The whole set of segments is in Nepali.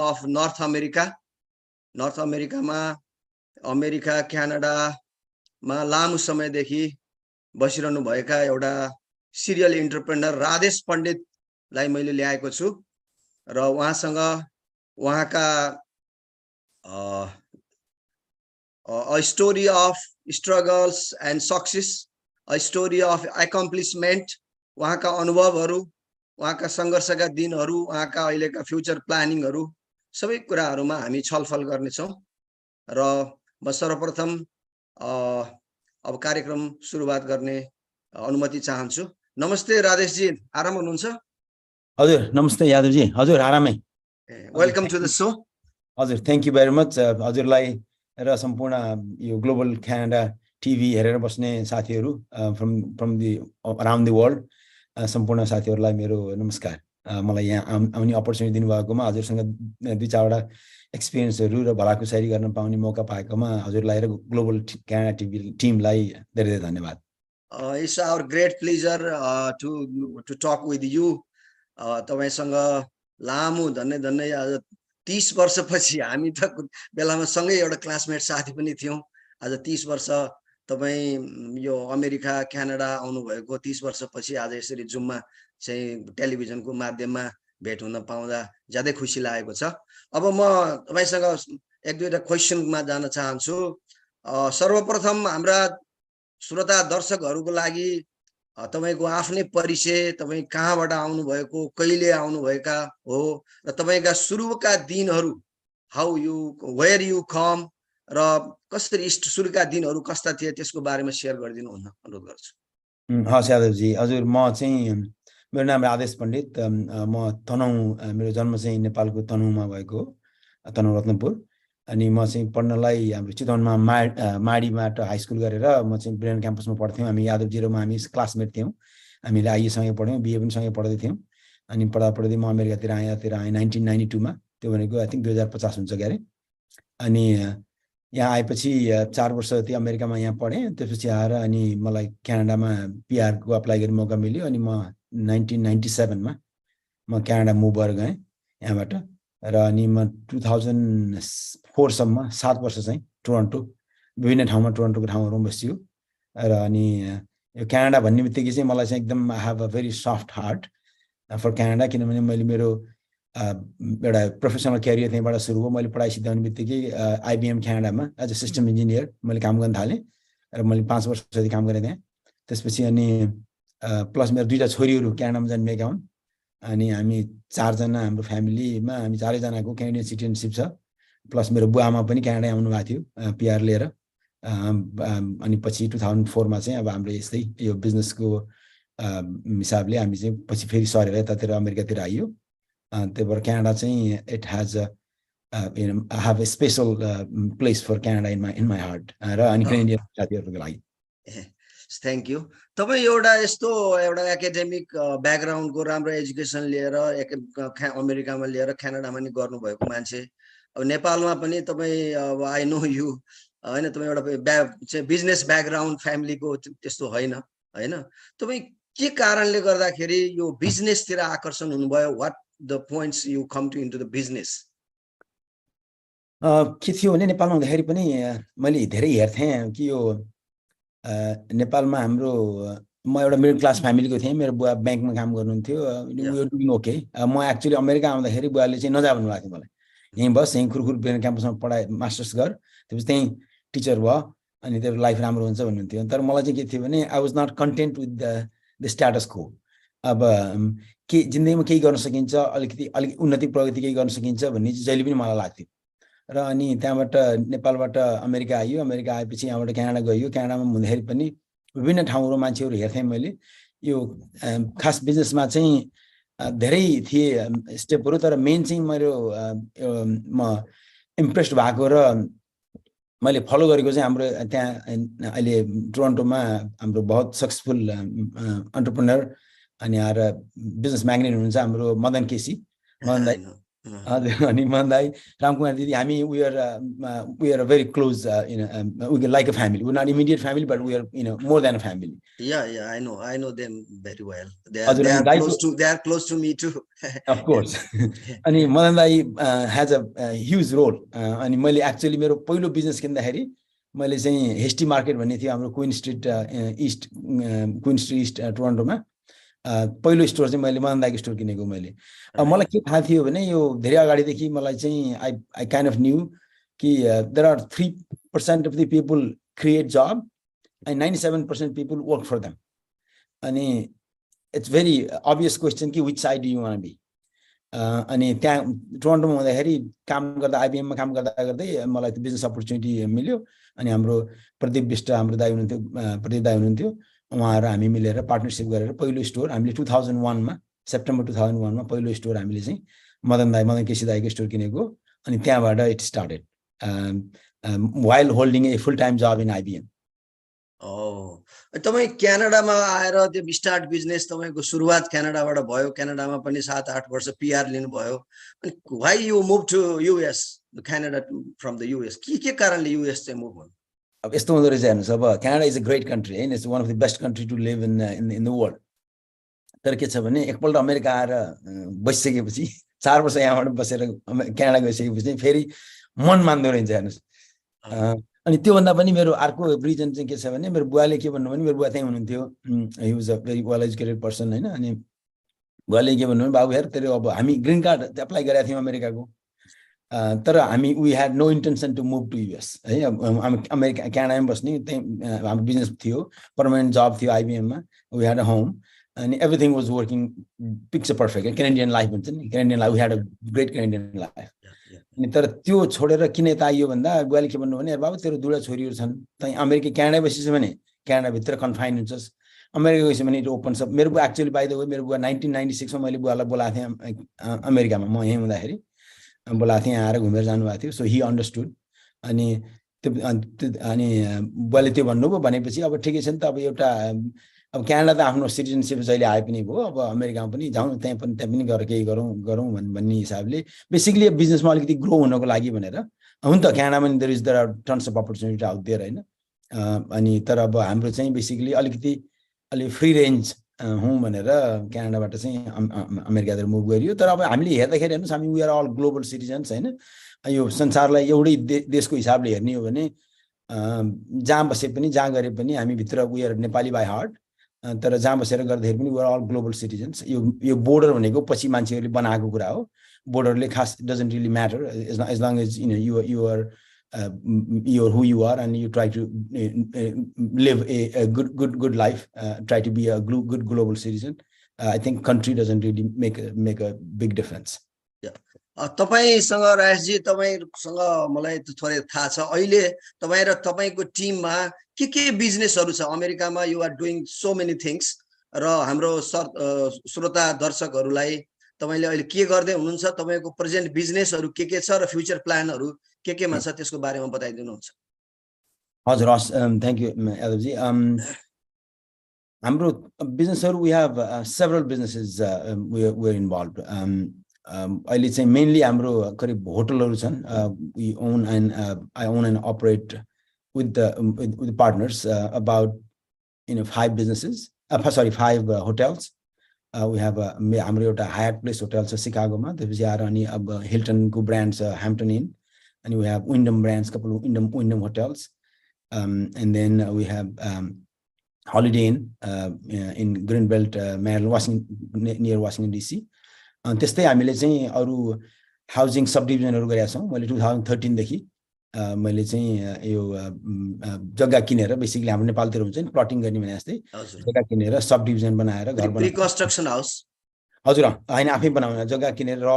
अफ नर्थ अमेरिकामा अमेरिका क्यानाडामा लामो समयदेखि बसिरहनु भएका एउटा सिरियल एन्टरप्रेनर राधेश पण्डितलाई मैले ल्याएको छु र उहाँसँग उहाँका a story of struggles and success, a story of accomplishment, उहाँका अनुभवहरू, उहाँका सङ्घर्षका दिनहरू, उहाँका अहिलेका फ्युचर प्लानिङहरू सबै कुराहरूमा हामी छलफल गर्नेछौँ र म सर्वप्रथम अब कार्यक्रम सुरुवात गर्ने अनुमति चाहन्छु। नमस्ते राधेश जी, आराम हुनुहुन्छ? हजुर नमस्ते यादव जी, हजुर आरामै। Welcome to the show. हजुर थ्यांक यू भेरी मच। हजुरलाई र सम्पूर्ण यो ग्लोबल क्यानाडा टिभी हेरेर बस्ने साथीहरू from the around the world सम्पूर्ण साथीहरूलाई मेरो नमस्कार। मलाई यहाँ आउने अपर्च्युनिटी दिनुभएकोमा, हजुरसँग दुई चारवटा एक्सपिरियन्सहरू र भलाकुसारी गर्न पाउने मौका पाएकोमा हजुरलाई र ग्लोबल क्यानाडा टिभी टिमलाई धेरै धेरै धन्यवाद। It's our great pleasure to talk with you. तपाईसँग लामो धन्य आज 30 वर्षपछि, हामी त बेलामा सँगै एउटा क्लासमेट साथी पनि थियौँ। आज 30 वर्ष तपाईँ यो अमेरिका क्यानाडा आउनुभएको 30 वर्षपछि आज यसरी जुममा चाहिँ टेलिभिजनको माध्यममा भेट हुन पाउँदा ज्यादै खुसी लागेको छ। अब म तपाईसँग एक दुईवटा क्वेसनमा जान चाहन्छु। सर्वप्रथम हाम्रा श्रोता दर्शकहरूको लागि तपाईको आफ्नै परिचय, तपाईँ कहाँबाट आउनुभएको, कहिले आउनुभएका हो र तपाईँका सुरुका दिनहरू, वेयर यु कम र कसरी सुरुका दिनहरू कस्ता थिए त्यसको बारेमा सेयर गरिदिनु हुन अनुरोध गर्छु। हस् यादवजी, हजुर म चाहिँ, मेरो नाम राधेश पण्डित, म तनहुँ, मेरो जन्म चाहिँ नेपालको तनहुँमा भएको हो, तनहुँ रत्नपुर। अनि म चाहिँ पढ्नलाई हाम्रो चितवनमा माडीबाट हाई स्कुल गरेर म चाहिँ ब्रेन क्याम्पसमा पढ्थ्यौँ। हामी यादवजी र म हामी क्लासमेट थियौँ। हामीले आइएसँगै पढ्यौँ, बिए पनि सँगै पढ्दै थियौँ। अनि पढ्दै म अमेरिकातिर आएँ 1992 मा, त्यो भनेको आई थिङ्क 2050 हुन्छ क्यारे। अनि यहाँ आएपछि 4 वर्ष जति अमेरिकामा यहाँ पढेँ। त्यसपछि आएर अनि मलाई क्यानाडामा पिआरको अप्लाई गर्ने मौका मिल्यो। अनि म 1997 मा म क्यानाडा मुभ भएर गएँ यहाँबाट। र अनि म 2004 सम्म 7 वर्ष चाहिँ टोरन्टो, विभिन्न ठाउँमा टोरन्टोको ठाउँहरूमा बसियो। र अनि यो क्यानाडा भन्ने बित्तिकै चाहिँ मलाई चाहिँ एकदम I have a very soft heart for Canada, किनभने मैले मेरो एउटा प्रोफेसनल क्यारियर त्यहीँबाट सुरु भयो। मैले पढाइ सिद्धाउने बित्तिकै आइबिएम क्यानाडामा एज अ सिस्टम इन्जिनियर मैले काम गर्न थालेँ र मैले 5 वर्ष जति काम गरेँ त्यहाँ। त्यसपछि अनि प्लस मेरो 2टा छोरीहरू क्यानाडामा जन्मेका हुन्। अनि हामी 4 जना, हाम्रो फ्यामिलीमा हामी 4 जनाको क्यानाडियन सिटिजनसिप छ। प्लस मेरो बुवामा पनि क्यानाडा आउनु भएको थियो पिआर लिएर। अनि पछि 2004 मा चाहिँ अब हाम्रो यस्तै यो बिजनेसको हिसाबले हामी चाहिँ पछि फेरि सरेर यतातिर अमेरिकातिर आइयो। त्यही भएर क्यानाडा चाहिँ it has I have a special place for Canada in my heart र अनि क्यानेडियन साथीहरूको लागि। Thank you. तपाईँ एउटा एकाडेमिक ब्याकग्राउन्डको राम्रो एजुकेसन लिएर अमेरिकामा लिएर क्यानाडामा नि गर्नुभएको मान्छे। अब नेपालमा पनि तपाईँ, अब आई नो यु होइन, तपाईँ एउटा बिजनेस ब्याकग्राउन्ड फ्यामिलीको त्यस्तो होइन, तपाईँ के कारणले गर्दाखेरि यो बिजनेसतिर आकर्षण हुनुभयो? What the points you come to into the business? के थियो भने नेपालमा हुँदाखेरि पनि मैले धेरै हेर्थेँ कि यो नेपालमा हाम्रो, म एउटा मिडल क्लास फ्यामिलीको थिएँ। मेरो बुवा ब्याङ्कमा काम गर्नुहुन्थ्यो। ओके, म एक्चुअली अमेरिका आउँदाखेरि बुवाले चाहिँ नजा भन्नुभएको थियो मलाई, यहीँ बस, यहीँ खुरखुर ब्रेन क्याम्पसमा पढाइ, मास्टर्स गर, त्यसपछि त्यहीँ टिचर भयो, अनि तेरो लाइफ राम्रो हुन्छ भन्नुहुन्थ्यो। तर मलाई चाहिँ के थियो भने I was not content with the status को। अब के जिन्दगीमा केही गर्न सकिन्छ, अलिक उन्नति प्रगति केही गर्न सकिन्छ भन्ने चाहिँ जहिले पनि मलाई लाग्थ्यो। र अनि त्यहाँबाट नेपालबाट अमेरिका आइयो। अमेरिका आएपछि यहाँबाट क्यानाडा गइयो। क्यानाडामा हुँदाखेरि पनि विभिन्न ठाउँहरू मान्छेहरू हेर्थेँ मैले। यो खास बिजनेसमा चाहिँ धेरै थिए स्टेपहरू, तर मेन चाहिँ मेरो म इम्प्रेस्ड भएको र मैले फलो गरेको चाहिँ हाम्रो त्यहाँ अहिले टोरन्टोमा हाम्रो बहुत सक्सेसफुल एन्टरप्रेन्योर अनि आएर बिजनेस म्याग्नेट हुनुहुन्छ हाम्रो मदन केसी। मदन दाइ हजुर अनि मन दाई रामकुमार दिदी हामी we are very close we like a family, we're not immediate family but we are more than a family. Yeah, I know them very well. हजुर अनि दाइको They are close to me too. of course अनि मदन दाई has a huge role अनि मैले एक्चुअली मेरो पहिलो बिजनेस किन्दाखेरि मैले चाहिँ हेस्टी मार्केट भन्ने थियो हाम्रो क्वीन स्ट्रीट इस्ट टोरन्टोमा पहिलो स्टोर चाहिँ मैले मदन दाइको स्टोर किनेको मैले। अब मलाई के थाहा थियो भने यो धेरै अगाडिदेखि मलाई चाहिँ आई काइन्ड अफ न्यू कि there are 3% of the people create jobs and 97% people work for them. अनि इट्स भेरी अभियस क्वेसन कि which side do you want be. अनि त्यहाँ टोरन्टोमा हुँदाखेरि काम गर्दा आइबिएममा काम गर्दा गर्दै मलाई त्यो बिजनेस अपर्च्युनिटी मिल्यो। अनि हाम्रो प्रदीप विष्ट हाम्रो दाइ हुनुहुन्थ्यो, प्रदीप दाइ हुनुहुन्थ्यो, उहाँहरू हामी मिलेर पार्टनरसिप गरेर पहिलो स्टोर हामीले 2001 मा सेप्टेम्बर 2001 मा पहिलो स्टोर हामीले चाहिँ मदन केसी दाइको स्टोर किनेको। अनि त्यहाँबाट it started while holding a full time job in IBM. तपाईँ क्यानाडामा आएर त्यो स्टार्ट बिजनेस तपाईको सुरुवात क्यानाडाबाट भयो, क्यानाडामा पनि 7-8 वर्ष पीआर लिनुभयो। अनि why you move to US, Canada from the US, के कारणले युएस चाहिँ मुभ गर्नु? अब यस्तो हुँदो रहेछ हेर्नुस्, अब Canada is a great country हैन, it's one of the best country to live in the world. तर के छ भने एकपल्ट अमेरिका आएर बसिसकेपछि 4 वर्ष यहाँबाट बसेर क्यानाडा गइसकेपछि फेरि मन मान्दो रहेछ हेर्नुस्। अनि त्योभन्दा पनि मेरो अर्को रिजन चाहिँ के छ भने मेरो बुवाले के भन्नु भने मेरो बुवा त्यही हुनुहुन्थ्यो, he was a very well educated person हैन। अनि बुवाले के भन्नु भने बाबु हेर तेरो अब हामी ग्रीन कार्ड एप्लाई गरेका थियौँ अमेरिकाको, तर हामी we had no intention to move to US है। अमेरिका क्यानाडामा बस्ने त्यही हाम्रो बिजनेस थियो, पर्मानेन्ट जब थियो आइबिएममा, we had a home and everything was working picture perfect. Canadian life भन्छ नि, Canadian life, we had a great Canadian life. अनि तर त्यो छोडेर किन यता आइयो भन्दा बुवाले के भन्नु भने बाबु तेरो दुईटा छोरीहरू छन्, तै अमेरिका क्यानाडा बसिस् भने क्यानाडा भित्र कन्फाइन हुन्छस्, अमेरिका गएपछि भने ओपन छ। मेरो बुवा एक्चुअली बाइ द वे मेरो बुवा 1996 मा मैले बुवालाई बोलाएको थिएँ अमेरिकामा, म यहीँ हुँदाखेरि बोलाएको थिएँ, आएर घुमेर जानुभएको थियो। सो ही अन्डरस्टुड। अनि अनि बुवाले त्यो भन्नुभयो भनेपछि अब ठिकै छ नि त, अब एउटा अब क्यानाडा त आफ्नो सिटिजनसिप जहिले आए पनि भयो, अब अमेरिकामा पनि जाउँ, त्यहाँ पनि गएर केही गरौँ भन्ने हिसाबले बेसिकली बिजनेसमा अलिकति ग्रो हुनको लागि भनेर। हुन त क्यानाडामा पनि there are tons of opportunity out there हैन। अनि तर अब हाम्रो चाहिँ बेसिकली अलि फ्री रेन्ज हौँ भनेर क्यानाडाबाट चाहिँ अमेरिकातिर मुभ गरियो। तर अब हामीले हेर्दाखेरि हेर्नुहोस्, हामी we are all global citizens हैन। यो संसारलाई एउटै देशको हिसाबले हेर्ने हो भने जहाँ बसे पनि जहाँ गरे पनि हामी भित्र we are Nepali by heart, तर जहाँ बसेर गर्दाखेरि पनि we are all global citizens. यो बोर्डर भनेको पछि मान्छेहरूले बनाएको कुरा हो, बोर्डरले खास doesn't really matter as long as you are who you are and you try to live a good life, try to be a good global citizen. I think country doesn't really make a big difference. तपाईसँग राजेशजी, तपाईसँग मलाई थोरै थाहा छ अहिले तपाई र तपाईको टिममा के बिजनेसहरु छ अमेरिकामा। You are doing so many things र हाम्रो श्रोता दर्शकहरुलाई तपाईले अहिले के गर्दै हुनुहुन्छ, तपाईको प्रेजेन्ट बिजनेसहरु के छ र फ्युचर प्लानहरु के मा छ त्यसको बारेमा बताइदिनुहुन्छ। हजुर, थ्यांक यू यादवजी। हाम्रो बिजनेसहरु we have several businesses we are involved. अहिले चाहिँ मेनली हाम्रो करिब होटलहरु छन्। We own and I own and operate with the partners about 5 businesses, 5 hotels. We have हाम्रो एउटा Hyatt Place hotel छ शिकागोमा, त्यसपछि आएर अनि अब हिल्टन को brands Hampton Inn, and we have Wyndham brands, couple of Wyndham hotels, and then we have Holiday Inn in Greenbelt, Maryland, near Washington DC. अनि त्यस्तै हामीले चाहिँ अरु हाउसिङ सब डिभिजनहरु गरेका छौं। मैले 2013 देखि मैले चाहिँ यो जग्गा किनेर, बेसिकली हाम्रो नेपालतिर हुन्छ नि प्लटिङ गर्ने भने जस्तै जग्गा किनेर सब डिभिजन बनाएर घर बनाएर, प्री कन्स्ट्रक्सन हाउस। हजुर, हैन आफै बनाउने जग्गा किनेर, र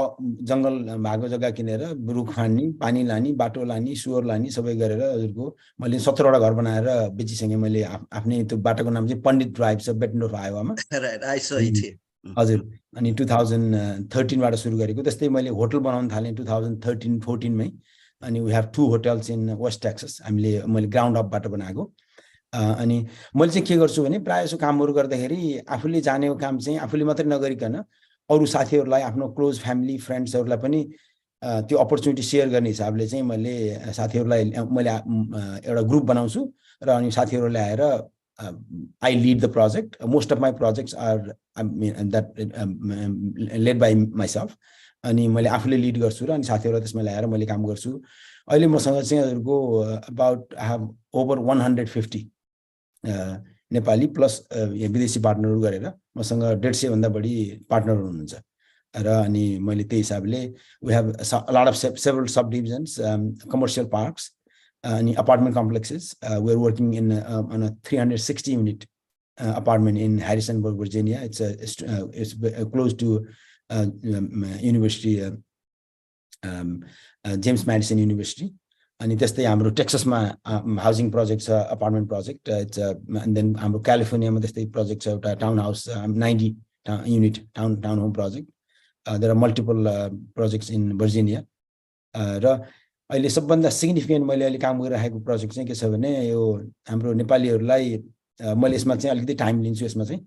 जंगल भएको जग्गा किनेर रुख खन्ने, पानी लानी, बाटो लानी, सुवर लानी सबै गरेर हजुरको मैले 17 वटा घर बनाएर बेचिसके। मैले आफ्नै त्यो बाटोको नाम चाहिँ पण्डित ड्राइभ छ, बेटनोर आयोवामा। Right, I saw it. हजुर, अनि 2013 बाट सुरु गरेको। त्यस्तै मैले होटल बनाउन थाले 2013-14 मै। अनि we have 2 hotels in West Texas. मैले ग्राउन्ड अपबाट बनाएको। अनि मैले चाहिँ के गर्छु भने प्राय जसो कामहरु गर्दाखेरि आफूले जानेको काम चाहिँ आफूले मात्रै नगरिकन अरू साथीहरूलाई आफ्नो क्लोज फ्यामिली फ्रेन्ड्सहरूलाई पनि त्यो अपर्च्युनिटी सेयर गर्ने हिसाबले चाहिँ मैले साथीहरूलाई मैले एउटा ग्रुप बनाउँछु र अनि साथीहरूले आएर I lead the project. Most of my projects are led by myself. अनि मैले आफूले लिड गर्छु र अनि साथीहरुलाई त्यसमा ल्याएर मैले काम गर्छु। अहिले मसँग चाहिँ हजुरको about I have over 150 Nepali plus विदेशी पार्टनरहरु गरेर मसँग 150 भन्दा बढी पार्टनरहरु हुनुहुन्छ र अनि मैले त्यही हिसाबले we have a lot of several subdivisions, commercial parks and apartment complexes. We're working in on a 360 unit apartment in Harrisonburg, Virginia. It's close to University James Madison University. And त्यस्तै हाम्रो टेक्सासमा हाउसिङ प्रोजेक्ट छ, अपार्टमेन्ट प्रोजेक्ट, and then हाम्रो क्यालिफोर्नियामा त्यस्तै प्रोजेक्ट छ एउटा town house 90 unit town home project. There are multiple projects in Virginia. र अहिले सबभन्दा सिग्निफिकेन्ट मैले अहिले काम गरिरहेको प्रोजेक्ट चाहिँ के छ भने यो हाम्रो नेपालीहरुलाई मैले यसमा चाहिँ अलिकति टाइम लिन्छु। यसमा चाहिँ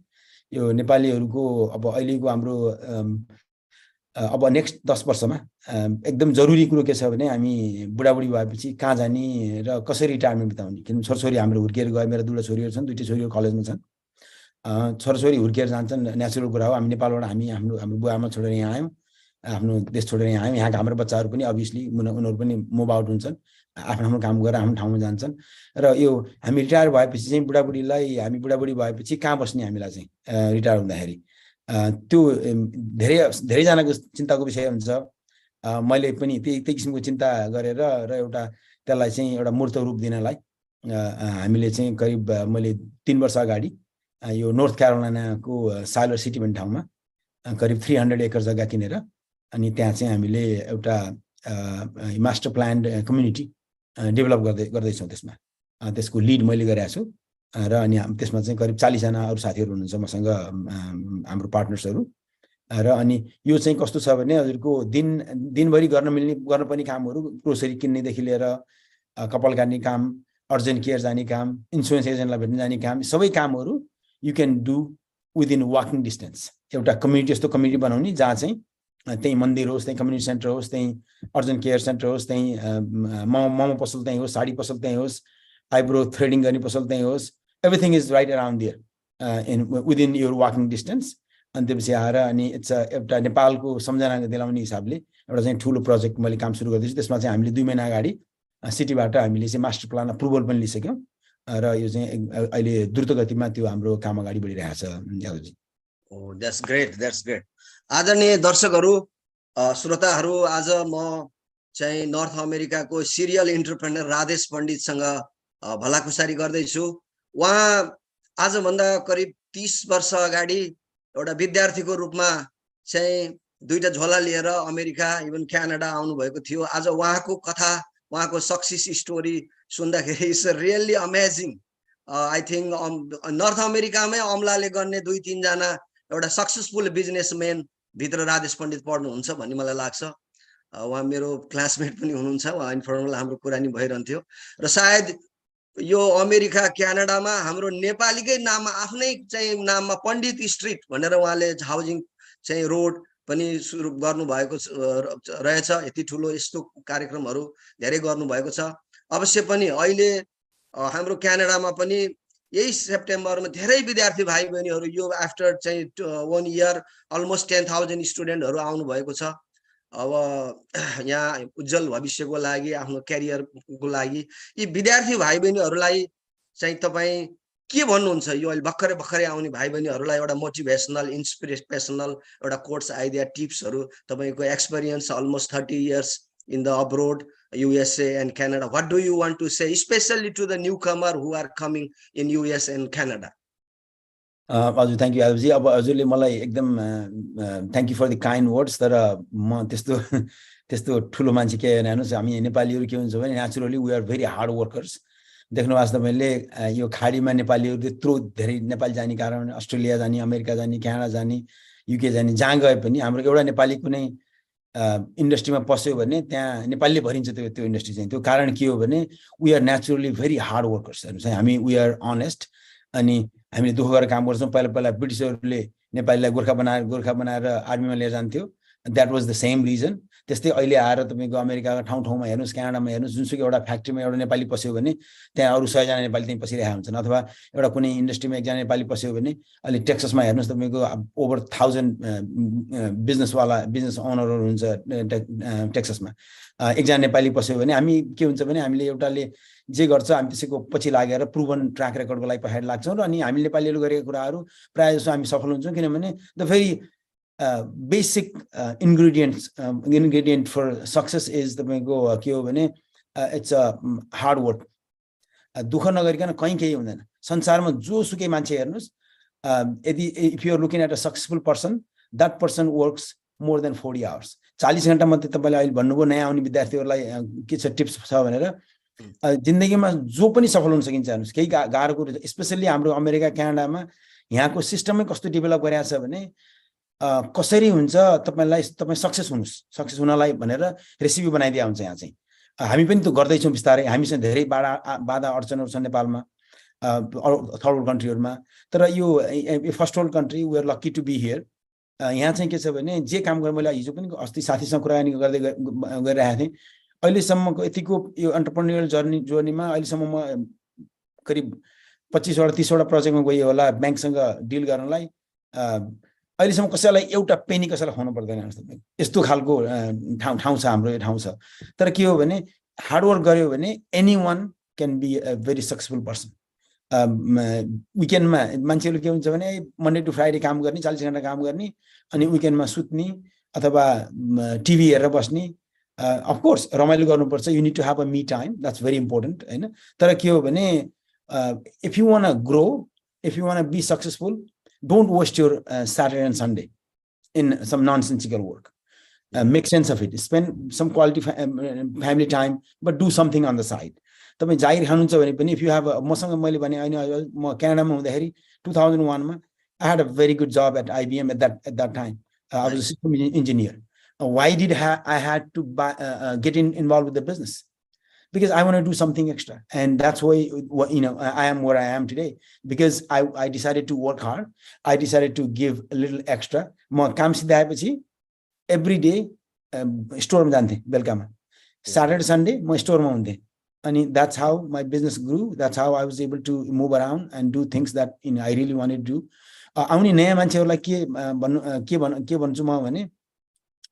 यो नेपालीहरुको अब अहिलेको हाम्रो अब नेक्स्ट 10 वर्षमा एकदम जरुरी कुरो के छ भने हामी बुढाबुढी भएपछि कहाँ जाने र कसरी रिटायरमेन्ट बिताउने। किन छोरछोरी हाम्रो हुर्किएर गए, मेरो दुईटा छोरीहरु छन्, दुईटै छोरीहरु कलेजमा छन्। छोरछोरी हुर्किएर जान्छन्, नेचुरल कुरा हो। हामी नेपालबाट हाम्रो बुवाआमा छोडेर यहाँ आयौं, आफ्नो देश छोडेर यहाँ आयौं। यहाँका हाम्रो बच्चाहरु पनि अभियसली उनीहरु पनि मुभ आउट हुन्छन्, आफ्नो काम गरेर आफ्नो ठाउँमा जान्छन्। र यो हामी रिटायर भएपछि चाहिँ हामी बुढाबुढी भएपछि कहाँ बस्ने हामीलाई चाहिँ रिटायर हुँदाखेरि त्यो धेरै जनाको चिन्ताको विषय हुन्छ। मैले पनि त्यही किसिमको चिन्ता गरेर र एउटा त्यसलाई चाहिँ एउटा मूर्त रूप दिनलाई हामीले चाहिँ करिब मैले 3 वर्ष अगाडि यो नर्थ क्यारोलाइनाको साइलर सिटी भन्ने ठाउँमा करिब 300 एकर जग्गा किनेर अनि त्यहाँ चाहिँ हामीले एउटा मास्टर प्लान कम्युनिटी डेभलप गर्दैछौँ। त्यसमा त्यसको लिड मैले गरेको छु र अनि त्यसमा चाहिँ करिब 40 जना अरु साथीहरु हुनुहुन्छ मसँग, हाम्रो पार्टनर्सहरु। र अनि यो चाहिँ कस्तो छ भने हजुरको दिनभरि गर्न पनि कामहरु, ग्रोसरी किन्नेदेखि लिएर कपाल काट्ने काम, अर्जेन्ट केयर जाने काम, इन्स्योरेन्स एजेन्टलाई भेट्न जाने काम, सबै कामहरु you can do within walking distance. एउटा कम्युनिटी जस्तो कम्युनिटी बनाउने जहाँ चाहिँ त्यही मन्दिर होस्, त्यही कम्युनिटी सेन्टर होस्, त्यही अर्जेन्ट केयर सेन्टर होस्, त्यही मोमो पसल त्यही होस्, साडी पसल त्यही होस्, आइब्रो थ्रेडिङ गर्ने पसल त्यही होस्, everything is right around there in within your walking distance. अनि त्यसपछि आएर अनि एउटा नेपालको सम्झना दिलाउने हिसाबले एउटा चाहिँ ठुलो प्रोजेक्ट मैले काम सुरु गर्दैछु। त्यसमा चाहिँ हामीले 2 महिना अगाडि सिटीबाट हामीले चाहिँ मास्टर प्लान अप्रुभल पनि लिइसक्यौं र यो चाहिँ अहिले द्रुत गतिमा त्यो हाम्रो काम अगाडि बढिरहेको छ Yadavji. Oh, that's great, that's great. आदरणीय दर्शकहरु, श्रोताहरु, आज म चाहिँ नर्थ अमेरिकाको सिरियल एन्टरप्रेन्योर राधेश पण्डितसँग भलाकुसारी गर्दैछु। उहाँ आजभन्दा करिब 30 वर्ष अगाडि एउटा विद्यार्थीको रूपमा चाहिँ दुईटा झोला लिएर अमेरिका इभन क्यानाडा आउनु भएको थियो। आज उहाँको कथा, उहाँको सक्सेस स्टोरी सुन्दाखेरि it's really amazing. I think north अमेरिकामै अमलाले गर्ने 2-3 जना एउटा सक्सेसफुल बिजनेसम्यान भित्र राधेश पण्डित पर्नुहुन्छ भन्ने मलाई लाग्छ। उहाँ मेरो क्लासमेट पनि हुनुहुन्छ, उहाँ इन्फर्मल हाम्रो कुरा नि भइरहन्थ्यो र सायद यो अमेरिका क्यानाडामा हाम्रो नेपालीकै नाममा आफ्नै चाहिँ नाममा पण्डित स्ट्रीट भनेर उहाँले हाउसिङ चाहिँ रोड पनि सुरु गर्नु भएको रहेछ। यति ठुलो यस्तो कार्यक्रमहरु धेरै गर्नु भएको छ। अवश्य पनि अहिले हाम्रो क्यानाडामा पनि यही सेप्टेम्बरमा धेरै विद्यार्थी भाइ बहिनीहरु यो आफ्टर चाहिँ 1 इयर अलमोस्ट 10,000 स्टुडेन्टहरु आउनु भएको छ। अब यहाँ उज्जवल भविष्यको लागि, आफ्नो क्यारियरको लागि यी विद्यार्थी भाइ बहिनीहरुलाई चाहिँ तपाई के भन्नुहुन्छ? यो अहिले भर्खरै आउने भाइ बहिनीहरुलाई एउटा मोटिभेसनल, इन्स्पिरेसनल एउटा कोट्स, आइडिया, टिप्सहरु, तपाईको experience almost 30 years in the abroad, USA and Canada. What do you want to say, especially to the newcomer who are coming in US and Canada? हजुर थ्यांक यू यादवजी। अब हजुरले मलाई एकदम thank you for the kind words. तर म त्यस्तो ठुलो मान्छे के हैन। हेर्नुस्, हामी नेपालीहरु के हुन्छ भने naturally we are very hard workers. देख्नु वास्ता मैले यो खाडीमा नेपालीहरु त्यत्रो धेरै नेपाल जाने कारण अस्ट्रेलिया जाने, अमेरिका जाने, क्यानाडा जाने, युके जाने, जहाँ गए पनि हाम्रो एउटा नेपाली कुनै इन्डस्ट्रीमा पस्यो भने त्यहाँ नेपालीले भरिन्छ त्यो इन्डस्ट्री चाहिँ। त्यो कारण के हो भने we are naturally very hard workers. हेर्नुस्, हामी वी आर अनेस्ट। अनि हामीले दुःख गरेर काम गर्छौं। पहिला ब्रिटिसहरुले नेपालीलाई गोर्खा बनाएर आर्मीमा लिएर जान्थ्यो that was the same reason त्यस्तै अहिले आएर तपाईको अमेरिकाका ठाउँमा हेर्नुस् क्यानाडामा हेर्नुस् जुनसुकै एउटा फ्याक्ट्रीमा एउटा नेपाली पस्यो भने त्यहाँ अरु 100 जना नेपाली त्यही पसिरहेका हुन्छन् अथवा एउटा कुनै इन्डस्ट्रीमा एकजना नेपाली पस्यो भने अहिले टेक्सासमा हेर्नुस् तपाईको ओभर 1000 बिजनेस ओनरहरु हुन्छ टेक्सासमा एकजना नेपाली पस्यो भने हामी के हुन्छ भने हामीले एउटाले जे गर्छ हामी त्यसैको पछि लागेर प्रुभन ट्र्याक रेकर्डको लागि पछाडी लाग्छौं र अनि हामी नेपालीले गरेका कुराहरु प्राय जसो हामी सफल हुन्छौं किनभने the very basic ingredient for success is तपाईको के हो भने it's a hard work दुख नगरिकन कहीं केही हुँदैन संसारमा जोसुकै मान्छे हेर्नुस् यदि if you are looking at a successful person that person works more than 40 hours 40 घण्टा मध्ये तपाईले अहिले भन्नुभयो नयाँ आउने विद्यार्थीहरुलाई के छ टिप्स छ भनेर जिन्दगीमा जो पनि सफल हुन सकिन्छ हेर्नुस् केही गाह्रो कुरा स्पेशली हाम्रो अमेरिका क्यानाडामा यहाँको सिस्टमै कस्तो डेभलप गरेको छ भने कसरी हुन्छ तपाई सक्सेस हुनलाई भनेर रेसिपी बनाइदिया हुन्छ यहाँ चाहिँ हामी पनि त गर्दै छौं बिस्तारै हामीसँग धेरै बाधा अडचनहरु छन् नेपालमा थर्ड वर्ल्ड कन्ट्रीहरुमा तर यो first world country we are lucky to be here यहाँ चाहिँ के छ भने जे काम गर्ने मैले हिजो पनि अस्ति साथीसँग कुराकानी गर्दै गरिरहेको थिएँ अहिलेसम्मको यतिको यो एन्टरप्रेन्योरल जर्नीमा अहिलेसम्म म करिब 25 वटा 30 वटा प्रोजेक्टमा गए होला बैंकसँग डिल गर्नलाई अहिलेसम्म कसैलाई एउटा पेनी कसैलाई खुवाउनु पर्दैन यस्तो खालको ठाउँ छ हाम्रो यो ठाउँ छ तर के हो भने हार्ड वर्क गर्यो भने anyone can be a very successful person विकेन्डमा मान्छेहरु के हुन्छ भने मन्डे टु फ्राइडे काम गर्ने 40 घण्टा काम गर्ने अनि विकेन्डमा सुत्ने अथवा टिभी हेरेर बस्ने अफ कोर्स रमाइलो गर्नुपर्छ you need to have a me time that's very important हैन तर के हो भने if you want to grow if you want to be successful don't waste your Saturday and Sunday in some nonsensical work. Make sense of it. Spend some quality family time, but do something on the side. तपाईं जागिर खानुहुन्छ भने पनि if you have मसँग मैले भने अहिले म क्यानाडामा हुँदाखेरि 2001 मा I had a very good job at IBM at that time. I was a system engineer. Why did I had to get involved with the business? Because I want to do something extra, and that's why I am where I am today. Because I decided to work hard. I decided to give a little extra. म काम सिधा आएपछि every day स्टोरमा जान्थे बेलुकामा Saturday Sunday म स्टोरमा हुन्थे अनि that's how my business grew. That's how I was able to move around and do things that I really wanted to do. आउने नयाँ मान्छेहरुलाई के भन्छु म भने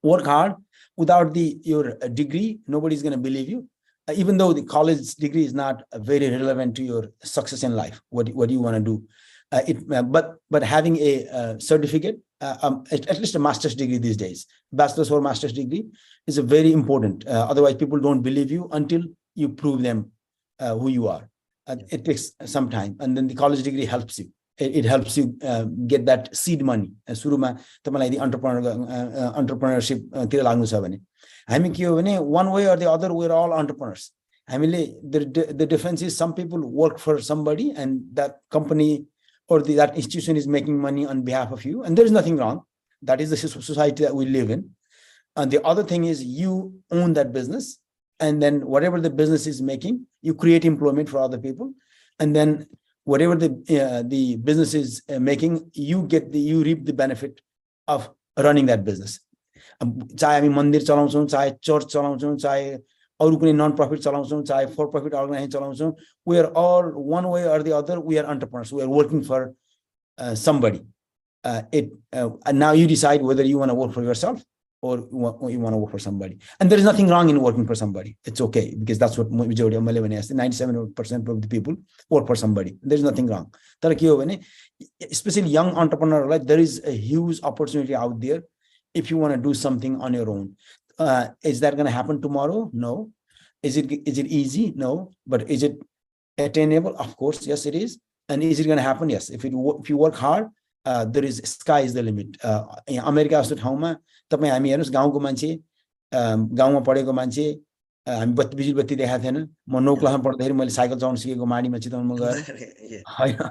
work hard. Without your degree, nobody is going to believe you. Even though the college degree is not very relevant to your success in life, what you want to do, but having a certificate, at least a master's degree these days, bachelor's or master's degree is a very important. Otherwise, people don't believe you until you prove them who you are. It takes some time, and then the college degree helps you. It helps you get that seed money. सुरुमा तपाईलाई the entrepreneurship तिर लाग्नु छ भने हामी के हो भने one way or the other we're all entrepreneurs. हामीले the difference is some people work for somebody and that company or that institution is making money on behalf of you, and there is nothing wrong. That is the society that we live in. And the other thing is you own that business, and then whatever the business is making, you create employment for other people, and then whatever the business is making, you reap the benefit of running that business. चाहे हामी मन्दिर चलाउँछौं, चाहे चर्च चलाउँछौं, चाहे अरु कुनै नन प्रफिट चलाउँछौं, चाहे फर प्रफिट अर्गनाइजेसन चलाउँछौं, we are all one way or the other we are entrepreneurs. We are working for somebody. And now you decide whether you want to work for yourself or you want to work for somebody. And there is nothing wrong in working for somebody. It's okay, because that's what majority of 97% of the people work for somebody. There is nothing wrong. तर के हो भने especially young entrepreneur, like there is a huge opportunity out there if you want to do something on your own. Is that going to happen tomorrow? No. Is it easy? No. But is it attainable? Of course, yes, it is. And is it going to happen? Yes. If you work hard, there is sky is the limit. America जस्तो ठाउँमा तपाई हामी हेर्नुस् गाउँको मान्छे गाउँमा पढेको मान्छे हामी बिजुली बत्ती देखाएको थिएन म 9 क्लासमा पढ्दाखेरि मैले साइकल चलाउन सिकेको माडीमा चितवनमा गएर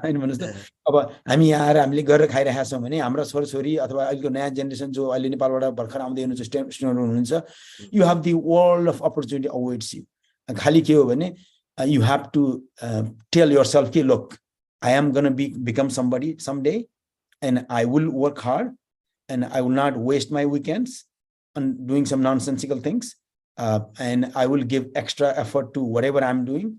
हैन भन्नुस् त अब हामी यहाँ आएर हामीले गरेर खाइरहेका छौं भने हाम्रो छोराछोरी अथवा अहिलेको नयाँ जेनेरेसन जो अहिले नेपालबाट भर्खर आउँदै हुनुहुन्छ स्टुडेन्ट हुनुहुन्छ you have the world of opportunity awaits you. खाली के हो भने you have to tell yourself कि look, I am going to become somebody someday, and I will work hard, and I will not waste my weekends on doing some nonsensical things, and I will give extra effort to whatever I'm doing.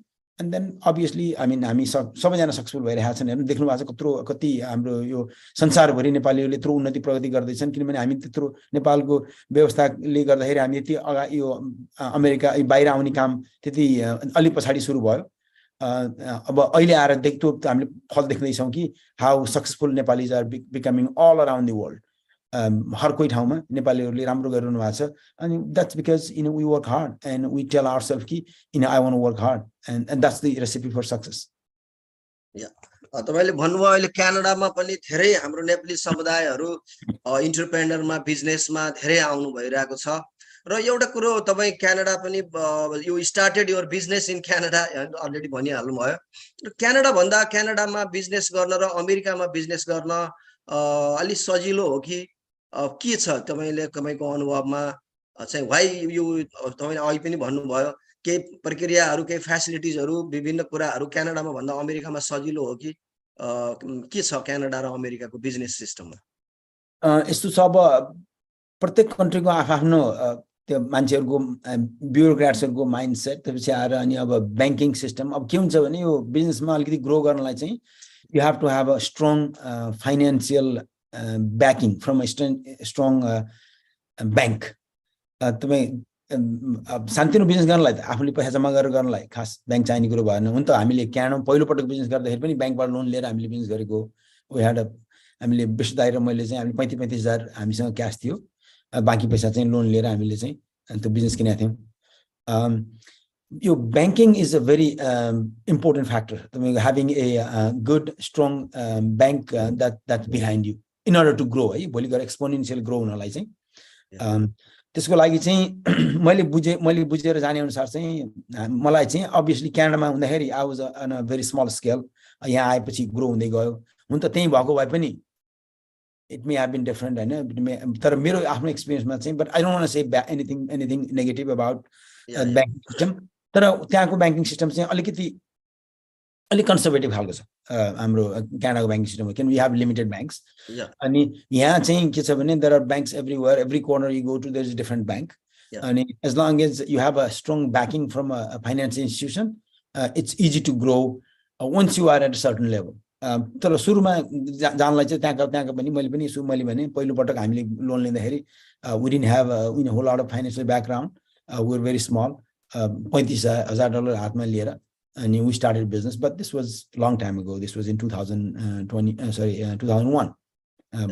And then obviously, I mean, हामी सबैजना सक्सेसफुल भइरहेका छन्। हेर्नु देख्नु भएको छ कति हाम्रो यो संसारभरि नेपालीहरूले यत्रो उन्नति प्रगति गर्दैछन्, किनभने हामी त्यत्रो नेपालको व्यवस्थाले गर्दाखेरि हामी यति यो अमेरिका बाहिर आउने काम त्यति अलि पछाडि सुरु भयो। अब अहिले आएर देख्दो हामीले फल देख्दैछौँ कि how successful Nepalese are becoming all around the world. हर कोही ठाउँमा नेपालीहरूले राम्रो गरिरहनु भएको छ, अनि that's because we work hard and we tell ourselves कि I want to work hard, and that's the recipe for success. तपाईले भन्नुभयो अहिले क्यानाडामा पनि धेरै हाम्रो नेपाली समुदायहरू इन्टरप्रेन्योरमा बिजनेसमा धेरै आउनु भइरहेको छ। र एउटा कुरो तपाईँ क्यानाडा पनि you started your business in Canada already भनिहाल्नु भयो। क्यानाडा भन्दा क्यानाडामा बिजनेस गर्न र अमेरिकामा बिजनेस गर्न अलि सजिलो हो कि के छ तपाईँको अनुभवमा चाहिँ वाइ यो तपाईँले अघि पनि भन्नुभयो केही प्रक्रियाहरू केही फ्यासिलिटिजहरू विभिन्न कुराहरू क्यानाडामा भन्दा अमेरिकामा सजिलो हो कि के छ क्यानाडा र अमेरिकाको बिजनेस सिस्टममा? यस्तो छ, अब प्रत्येक कन्ट्रीको आफ्नो त्यो मान्छेहरूको ब्युरोक्राट्सहरूको माइन्डसेट, त्यसपछि आएर अनि अब ब्याङ्किङ सिस्टम। अब के हुन्छ भने यो बिजनेसमा अलिकति ग्रो गर्नलाई चाहिँ you have to have a strong financial backing from a strong bank. तपाईँ सानोतिनो बिजनेस गर्नलाई त आफूले पैसा जम्मा गरेर गर्नलाई खास ब्याङ्क चाहिने कुरो भएन। हुन त हामीले क्यानाडामा पहिलोपटक बिजनेस गर्दाखेरि पनि ब्याङ्कबाट लोन लिएर हामीले बिजनेस गरेको। हामीले विश्व दाइ र मैले चाहिँ हामीले 35,000 हामीसँग क्यास थियो, बाँकी पैसा चाहिँ लोन लिएर हामीले चाहिँ त्यो बिजनेस किनेका थियौँ। यो banking is a very important factor. I mean, having a good, strong bank that's behind you in order to grow. भोलि गएर exponential grow हुनलाई चाहिँ त्यसको लागि चाहिँ मैले बुझेर जाने अनुसार चाहिँ मलाई चाहिँ obviously क्यानाडामा हुँदाखेरि I was on a very small scale. यहाँ आएपछि ग्रो हुँदै गयो। हुन त त्यही भएको भए पनि it may have been different, हैन, तर मेरो आफ्नो एक्सपिरियन्समा चाहिँ, but I don't want to say anything negative about banking system. तर त्यहाँको ब्याङ्किङ सिस्टम चाहिँ अलिक कन्जर्भेटिभ खालको छ हाम्रो क्यानाडाको ब्याङ्किङ सिस्टम, किन वी हेभ लिमिटेड ब्याङ्क्स। अनि यहाँ चाहिँ के छ भने there are banks everywhere, every corner you go to there is a different bank. अनि as long as you have a strong backing from a financial institution, it's easy to grow once you are at a certain level. तर सुरुमा जानलाई चाहिँ त्यहाँको पनि मैले भने पहिलोपटक हामीले लोन लिँदाखेरि we didn't have whole lot of financial background, we were very small, $35,000 हातमा लिएर अनि we started business, but this was long time ago. This was in 2001,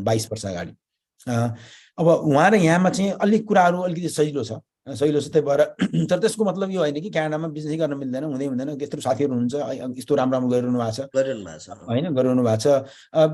22 वर्ष अगाडि। अब उहाँ र यहाँमा चाहिँ अलिक कुराहरू अलिकति सजिलो छ त्यही भएर। तर त्यसको मतलब यो होइन कि क्यानाडामा बिजनेस गर्न मिल्दैन, हुँदैन। त्यत्रो साथीहरू हुनुहुन्छ यस्तो राम्रो गरिरहनु भएको छ हैन, गरिरहनु भएको छ।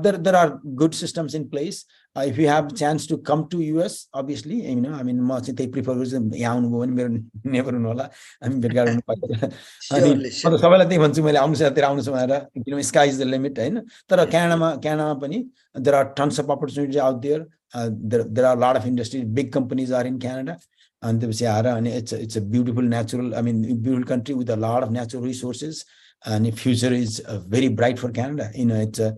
there are good systems in place. If you have chance to come to US, obviously, I mean म चाहिँ त्यही प्रिफर गर्छु, यहाँ आउनुभयो भने मेरो नेभर हुनु होला, हामी भेटघाट हुनु पाइन्छ। अनि सबैलाई त्यही भन्छु मैले, आउनुहोस् यतातिर आउनुहोस् भनेर, किनभने स्काई इज द लिमिट हैन। तर क्यानाडामा पनि there are tons of opportunities out there. There are a lot of industries, big companies are in Canada. And it's a beautiful natural, I mean, beautiful country with a lot of natural resources, and the future is very bright for Canada. It's a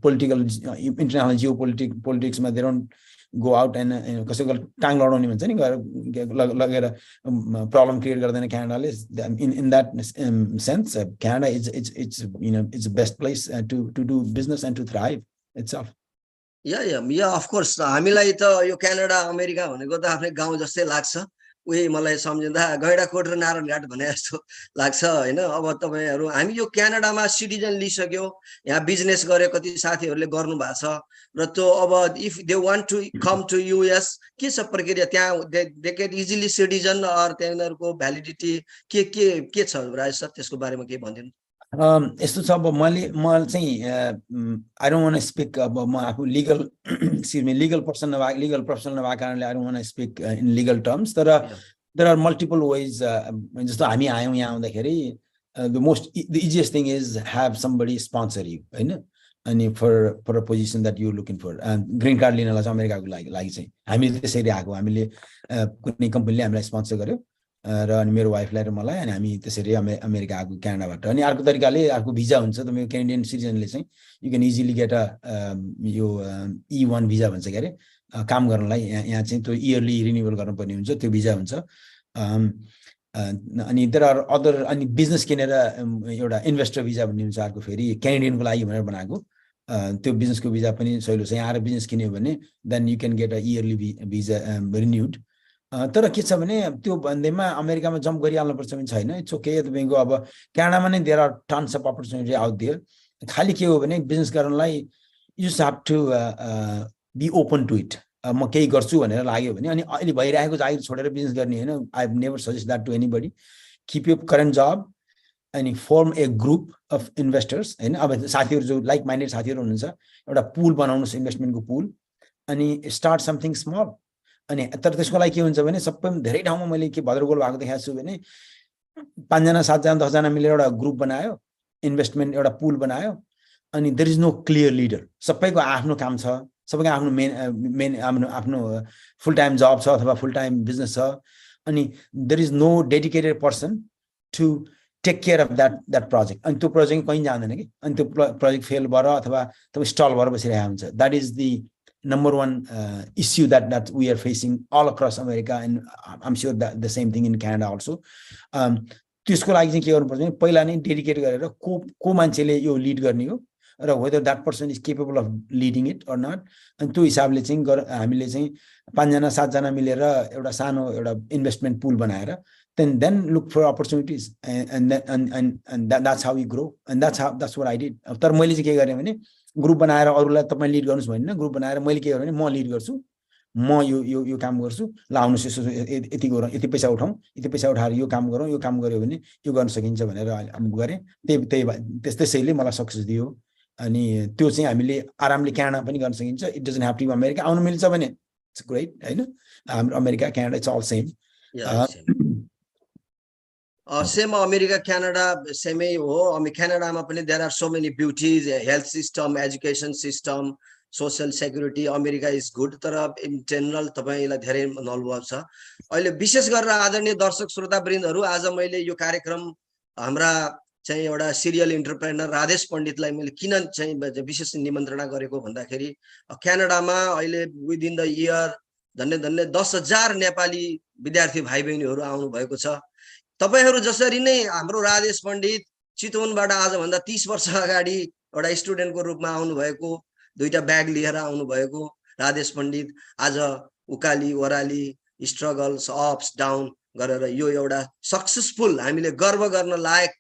political, international geopolitics, they don't go out and tang ladaउने भन्छ नि, लगेर problem create गर्दैन Canada. In that sense, Canada it's the best place to do business and to thrive itself. Yeah, of course. हामीलाई त यो क्यानाडा अमेरिका भनेको त आफ्नै गाउँ जस्तै लाग्छ। उही मलाई सम्झिँदा गैडाकोट र नारायणघाट भने जस्तो लाग्छ हैन। अब तपाईहरु हामी यो क्यानाडामा सिटिजन लिइसक्यो, यहाँ बिजनेस गरे कति साथीहरुले गर्नु भएको छ र त्यो अब if they want to come to US, के छ प्रक्रिया त्यहाँ? They get easily citizen or त्यहाँहरुको भ्यालिडिटी के छ राजेश सर, त्यसको बारेमा के भनिदिनु? यस्तो छ, अब म चाहिँ I don't want to speak अब म आफू लिगल लिगल प्रोफेसनल नभएको कारणले I don't want to speak in legal terms. तर there are multiple ways. जस्तो हामी आयौँ यहाँ आउँदाखेरि the easiest thing is have somebody sponsor you, हैन? अनि for a position that you're looking for. Green card लिनलाई चाहिँ अमेरिकाको लागि चाहिँ हामीले त्यसरी आएको, हामीले कुनै कम्पनीले हामीलाई स्पोन्सर गर्यो र अनि मेरो वाइफलाई र मलाई, अनि हामी त्यसरी अमेरिका आएको क्यानाडाबाट। अनि अर्को तरिकाले अर्को भिजा हुन्छ, तपाईँको क्यानेडियन सिटिजनले चाहिँ यु क्यान इजिली गेट यो E1 भिजा भन्छ के अरे, काम गर्नलाई। यहाँ चाहिँ त्यो इयरली रिन्युअल गर्नुपर्ने हुन्छ, त्यो भिजा हुन्छ। अनि देयर आर अदर, अनि बिजनेस किनेर एउटा इन्भेस्टर भिजा भन्ने हुन्छ अर्को, फेरि क्यानेडियनको लागि भनेर बनाएको, त्यो बिजनेसको भिजा पनि सहिलो छ। यहाँ आएर बिजनेस किन्यो भने then you can get a yearly visa renewed. तर के छ भने त्यो भन्दैमा अमेरिकामा जम्प गरिहाल्नुपर्छ भने छैन, इट्स ओके। तपाईँको अब क्यानाडामा नै there are tons of opportunity out there. खालि के हो भने बिजनेस गर्नलाई you just have to be open to it. म केही गर्छु भनेर लाग्यो भने, अनि अहिले भइरहेको जागिर छोडेर बिजनेस गर्ने होइन। I never suggest that to anybody. Keep you current job अनि form a group of investors होइन। अब साथीहरू जो लाइक माइन्डेड साथीहरू हुनुहुन्छ, एउटा पुल बनाउनुहोस्, इन्भेस्टमेन्टको पुल, अनि स्टार्ट समथिङ स्मल। अनि तर त्यसको लागि के हुन्छ भने सबै धेरै ठाउँमा मैले के भद्रगोल भएको देखाएको छु भने 5 जना 7 जना 10 जना मिलेर एउटा ग्रुप बनायो, इन्भेस्टमेन्ट एउटा पुल बनायो, अनि there is no clear leader. सबैको आफ्नो काम छ, सबैको आफ्नो मेन आफ्नो फुल टाइम जब छ अथवा फुल टाइम बिजनेस छ, अनि there is no dedicated person to take care of that project. अनि त्यो प्रोजेक्ट कहीँ जाँदैन कि, अनि त्यो प्रोजेक्ट फेल भएर अथवा तपाईँ स्टल भएर बसिरहेको हुन्छ। That is the number one issue that we are facing all across America, and I'm sure that the same thing in Canada also. त्यसको लागि चाहिँ के गर्नुपर्छ भने पहिला नै डेडिकेट गरेर को मान्छेले यो लिड गर्ने हो र whether that person is capable of leading it or not, अनि त्यो हिसाबले चाहिँ हामीले चाहिँ 5 जना 7 जना मिलेर एउटा सानो एउटा इन्भेस्टमेन्ट पुल बनाएर then look for opportunities, and that's how we grow, and that's what I did. तर मैले चाहिँ के गरेँ भने ग्रुप बनाएर अरूलाई तपाईँ लिड गर्नुहोस् भन्ने, ग्रुप बनाएर मैले के गरेँ भने म लिड गर्छु, म यो काम गर्छु, ल आउनुहोस् यसो यति गरौँ, यति पैसा उठाउँ, यति पैसा उठाएर यो काम गरौँ, यो काम गऱ्यो भने यो गर्न सकिन्छ भनेर गरेँ। त्यसैले मलाई सक्सेस दियो। अनि त्यो चाहिँ हामीले आरामले क्यानाडा पनि गर्न सकिन्छ। It doesn't have to be America आउनु मिल्छ भने इट्स ग्रेट होइन। हाम्रो America Canada it's all same. Same America Canada सेमै हो। क्यानाडामा पनि there are so many beauties, health system, education system, social security. America is good, तर इन जेनरल तपाईँलाई धेरै अनुभव छ। अहिले विशेष गरेर आदरणीय दर्शक श्रोतावृन्दहरू, आज मैले यो कार्यक्रम हाम्रा चाहिँ एउटा सिरियल इन्टरप्रेनर राधेश पण्डितलाई मैले किन चाहिँ विशेष निमन्त्रणा गरेको भन्दाखेरि क्यानाडामा अहिले विदिन द इयर धन्य 10,000 नेपाली विद्यार्थी भाइ बहिनीहरू आउनु भएको छ। तपाईहरू जसरी नै हाम्रो राधेश पण्डित चितवनबाट आजभन्दा 30 वर्ष अगाडि एउटा स्टुडेन्टको रूपमा आउनु भएको, 2टा ब्याग लिएर आउनु भएको राधेश पण्डित आज उकाली ओराली स्ट्रगल्स अप्स डाउन गरेर यो एउटा सक्सेसफुल हामीले गर्व गर्न लायक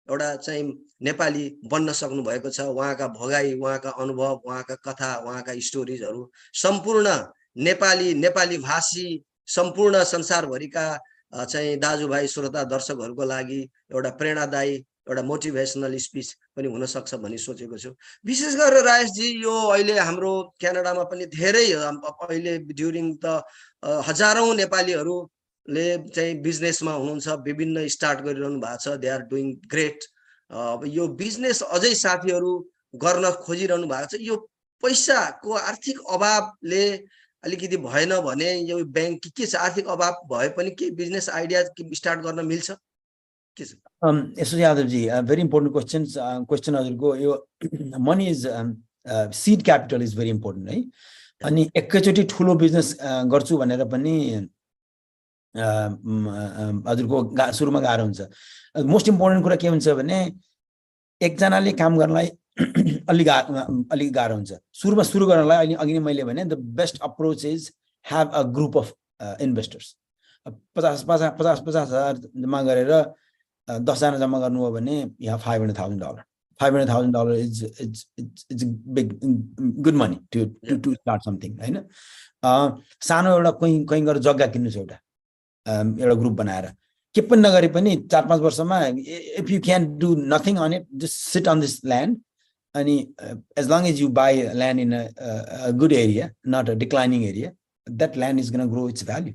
एउटा चाहिँ नेपाली बन्न सक्नु भएको छ। उहाँका भगाई, उहाँका अनुभव, उहाँका कथा, उहाँका स्टोरिजहरू सम्पूर्ण नेपाली भाषी सम्पूर्ण संसारभरिका चाहिँ दाजुभाइ श्रोता दर्शकहरूको लागि एउटा प्रेरणादायी एउटा मोटिभेसनल स्पिच पनि हुन सक्छ भन्ने सोचेको छु। विशेष गरेर राजेशजी, यो अहिले हाम्रो क्यानाडामा पनि धेरै अहिले ड्युरिङ द हजारौं नेपालीहरूले चाहिँ बिजनेसमा हुनुहुन्छ, विभिन्न स्टार्ट गरिरहनु भएको छ। They are doing great. अब यो बिजनेस अझै साथीहरू गर्न खोजिरहनु भएको छ। यो पैसाको आर्थिक अभावले अलिकति भएन भने यो बैंक के छ, आर्थिक अभाव भए पनि के बिजनेस आइडिया स्टार्ट गर्न मिल्छ के छ? यसो यादवजी, भेरी इम्पोर्टेन्ट क्वेसन हजुरको। यो money is seed capital is very important है। अनि एकैचोटि ठुलो बिजनेस गर्छु भनेर पनि हजुरको सुरुमा गाह्रो हुन्छ। मोस्ट इम्पोर्टेन्ट कुरा के हुन्छ भने एकजनाले काम गर्नलाई अलिक गाह्रो हुन्छ। सुरुमा सुरु गर्नलाई अघि नै मैले भने the best approach is have a group of investors. 50,000 जम्मा गरेर 10 जना जम्मा गर्नु हो भने यहाँ $500,000. $500,000 is big good money to start something होइन। सानो एउटा कहीँ गएर जग्गा किन्नु छ, एउटा ग्रुप बनाएर के पनि नगरे पनि 4-5 वर्षमा if you can do nothing on it, just sit on this land, अनि as long as you buy land in a good area, not a declining area, that land is gonna grow its value.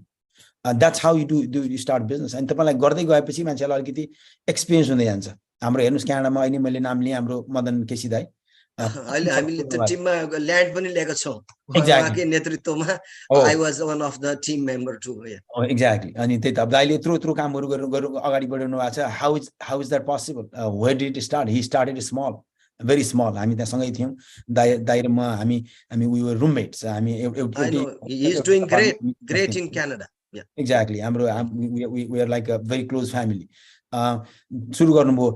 That's how you start business. अनि तपाईँलाई गर्दै गएपछि मान्छेलाई अलिकति एक्सपिरियन्स हुँदै जान्छ। हाम्रो हेर्नुहोस् क्यानाडामा अहिले मैले नाम लिएँ हाम्रो मदन केसी दाई, अहिले हामीले त्यो टिममा ल्यान्ड पनि लिएका छौँ एक्ज्याक्टली उहाँकै नेतृत्वमा हो I was one of the team member to exactly अनि त्यही त अब दाइले यत्रो यत्रो कामहरू गर्नु अगाडि बढाउनु भएको छ how is that possible where did it start he started small very small हामी त्यहाँ सँगै थियौँ दाइ र म हामी हामी वी वर रुममेट्स हामी I know he is doing great in Canada. Yeah. Exactly हाम्रो we are like a very close family सुरु गर्नुभयो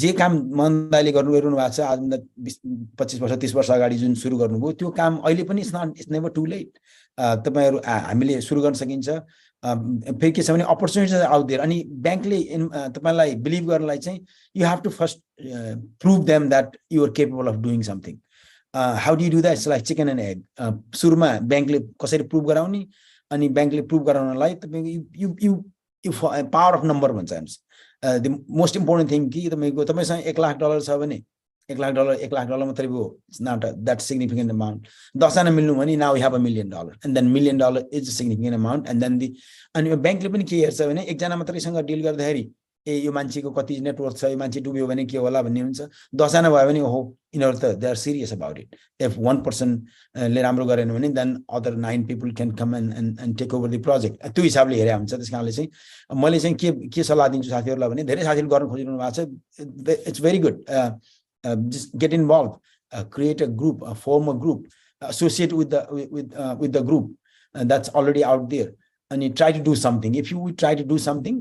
जे काम मन दाइले गरिरहनु भएको छ आजभन्दा 25 वर्ष 30 वर्ष अगाडि जुन सुरु गर्नुभयो त्यो काम अहिले पनि इट्स नेभर टु लेट तपाईँहरू हामीले सुरु गर्न सकिन्छ फेरि के छ भने अपर्च्युनिटिज आउट देयर अनि ब्याङ्कले तपाईँलाई बिलिभ गर्नलाई चाहिँ you have to first prove them that you are capable of doing something how do you do that it's like chicken and egg सुरुमा ब्याङ्कले कसरी प्रुभ गराउने अनि ब्याङ्कले प्रुभ गराउनलाई तपाईँको यु पावर अफ नम्बर भन्छ हेर्नुहोस् द मोस्ट इम्पोर्टेन्ट थिङ कि तपाईँसँग $1,00,000 छ भने $1,00,000 मात्रै भयो it's not that significant amount 10जना मिल्नु भने now you have $1 million and then $1 million is a significant amount and then अनि ब्याङ्कले पनि के हेर्छ भने एकजना मात्रैसँग डिल गर्दाखेरि ए यो मान्छेको कति नेटवर्क छ यो मान्छे डुब्यो भने के होला भन्ने हुन्छ 10जना भयो भने ओहो यिनीहरू त they are serious about it if 1 person ले राम्रो गरेन भने then other 9 people can come and take over the project त्यो हिसाबले हेरे हुन्छ त्यस कारणले चाहिँ मैले चाहिँ के सल्लाह दिन्छु साथीहरूलाई भने धेरै साथीहरूले गर्न खोजिरहनु भएको छ it's very good just get involved create a group form a group associate with the group that's already out there and try to do something if you try to do something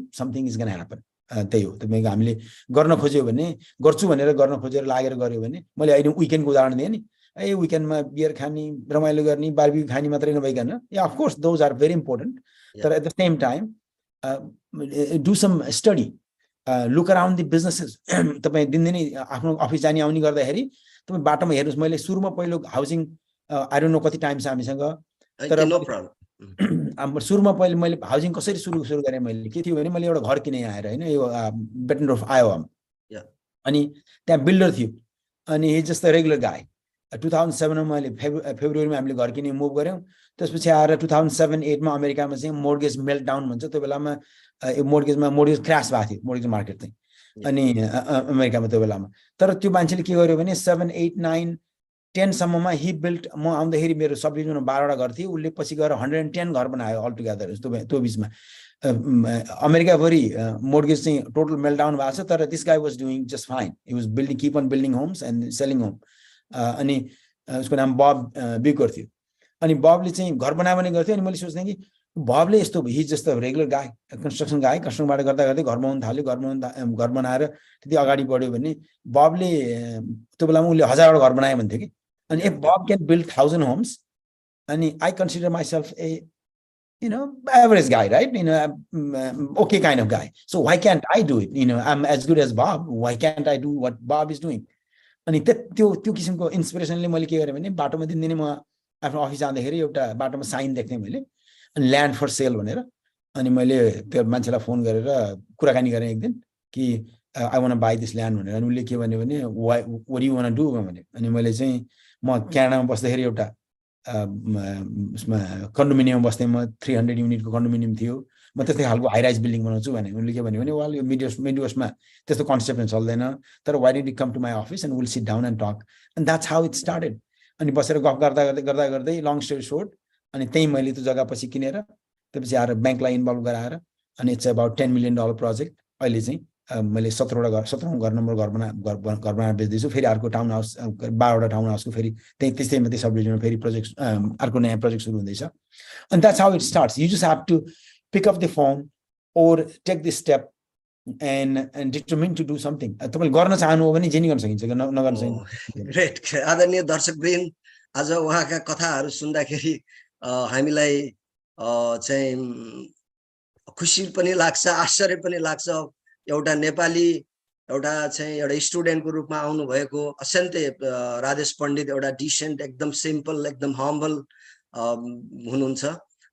is going to happen त्यही हो तपाईँको हामीले गर्न खोज्यो भने गर्छु भनेर गर्न खोजेर लागेर गर्यो भने मैले अहिले विकेन्डको उदाहरण दिएँ नि ए विकेन्डमा बियर खाने रमाइलो गर्ने बारबिक्यू खाने मात्रै नभइकन या of course those are very important तर at the same time do some study look around the businesses तपाईँ दिनदिनै आफ्नो अफिस जाने आउने गर्दाखेरि तपाईँ बाटोमा हेर्नुहोस् मैले सुरुमा पहिलो हाउसिङ आई डोन्ट नो कति टाइम छ हामीसँग तर सुरुमा पहिले मैले हाउसिङ कसरी सुरु गरेँ मैले के थियो भने मैले एउटा घर किने आएर होइन यो बेटन रोफ आयोवामा अनि त्यहाँ बिल्डर थियो अनि हि जस्ट रेगुलर गाई 2007 मा मैले फेब्रुअरीमा हामीले घर किने मुभ गऱ्यौँ त्यसपछि आएर 2007-8 मा अमेरिकामा चाहिँ मोर्गेज मेल्ट डाउन भन्छ त्यो बेलामा मोर्गेज क्रास भएको थियो मोर्गेज मार्केट चाहिँ अनि अमेरिकामा त्यो बेलामा तर त्यो मान्छेले के गर्यो भने 7, 8, 9, 10 सम्ममा हि बिल्ट म आउँदाखेरि मेरो सब डिभिजनमा 12वटा घर थियो उसले पछि गएर 110 घर बनायो अल टुगेदर त्यो बिचमा अमेरिकाभरि मोर्गेज चाहिँ टोटल मेल्ट डाउन भएको छ तर this guy was doing just fine he was keep on building homes and selling home अनि उसको नाम बब बिकर थियो अनि बबले चाहिँ घर बनायो भने गर्थ्यो अनि मैले सोच्थेँ कि बबले यस्तो हि जस्तो रेगुलर गाई कन्स्ट्रक्सनबाट गर्दा गर्दै घर बनाउनु थाल्यो घर बनाएर त्यति अगाडि बढ्यो भने बबले त्यो बेलामा उसले 1000वटा घर बनायो भन्थ्यो कि and if Bob can build 1,000 homes, and I consider myself a, average guy, right? Okay kind of guy. So why can't I do it? I'm as good as Bob. Why can't I do what Bob is doing? अनि त्यो किसिमको इन्स्पिरेसनले मैले के गरेँ भने बाटोमा दिनदिनै म आफ्नो अफिस जाँदाखेरि एउटा बाटोमा साइन देख्थेँ मैले अनि ल्यान्ड फर सेल भनेर अनि मैले त्यो मान्छेलाई फोन गरेर कुराकानी गरेँ एक दिन कि I want to buy this land भनेर अनि उसले के भन्यो भने what do you want to do भने अनि मैले चाहिँ म क्यानाडामा बस्दाखेरि एउटा उसमा कन्डोमिनियममा बस्थेँ म 300 युनिटको कन्डोमिनियम थियो म त्यस्तै खालको हाई राइज बिल्डिङ बनाउँछु भने उसले के भन्यो भने वाल यो मिडवेस्टमा त्यस्तो कन्सेप्ट चल्दैन तर why did you come to my office and will sit down and talk and that's how it started अनि बसेर गफ गर्दा गर्दै लङ स्टोरी सोर्ट अनि त्यही मैले त्यो जग्गा पछि किनेर त्यसपछि आएर ब्याङ्कलाई इन्भल्भ गराएर अनि इट्स अबाउट $10 million प्रोजेक्ट अहिले चाहिँ मैले 17 घर नम्बर घर बनाएर बेच्दैछु फेरि अर्को टाउन हाउस 12वटा टाउन हाउसको फेरि त्यस्तै मात्रै सब डिभिजनमा फेरि प्रोजेक्ट अर्को नयाँ प्रोजेक्ट सुरु हुँदैछ अनि that's how it starts you just have to pick up the phone or take this step and determine to do something तपाईले गर्न चाहनु हो भने जे नि गर्न सकिन्छ नगर्न सकिन्छ ग्रेट आदरणीय दर्शकवृन्द आज उहाँका कथाहरू सुन्दाखेरि हामीलाई चाहिँ खुसी पनि लाग्छ आश्चर्य पनि लाग्छ एउटा नेपाली एउटा स्टुडेन्टको रूपमा आउनु भएको अत्यन्तै राधेश पण्डित एउटा डिसेन्ट एकदम सिम्पल एकदम हम्बल हुनुहुन्छ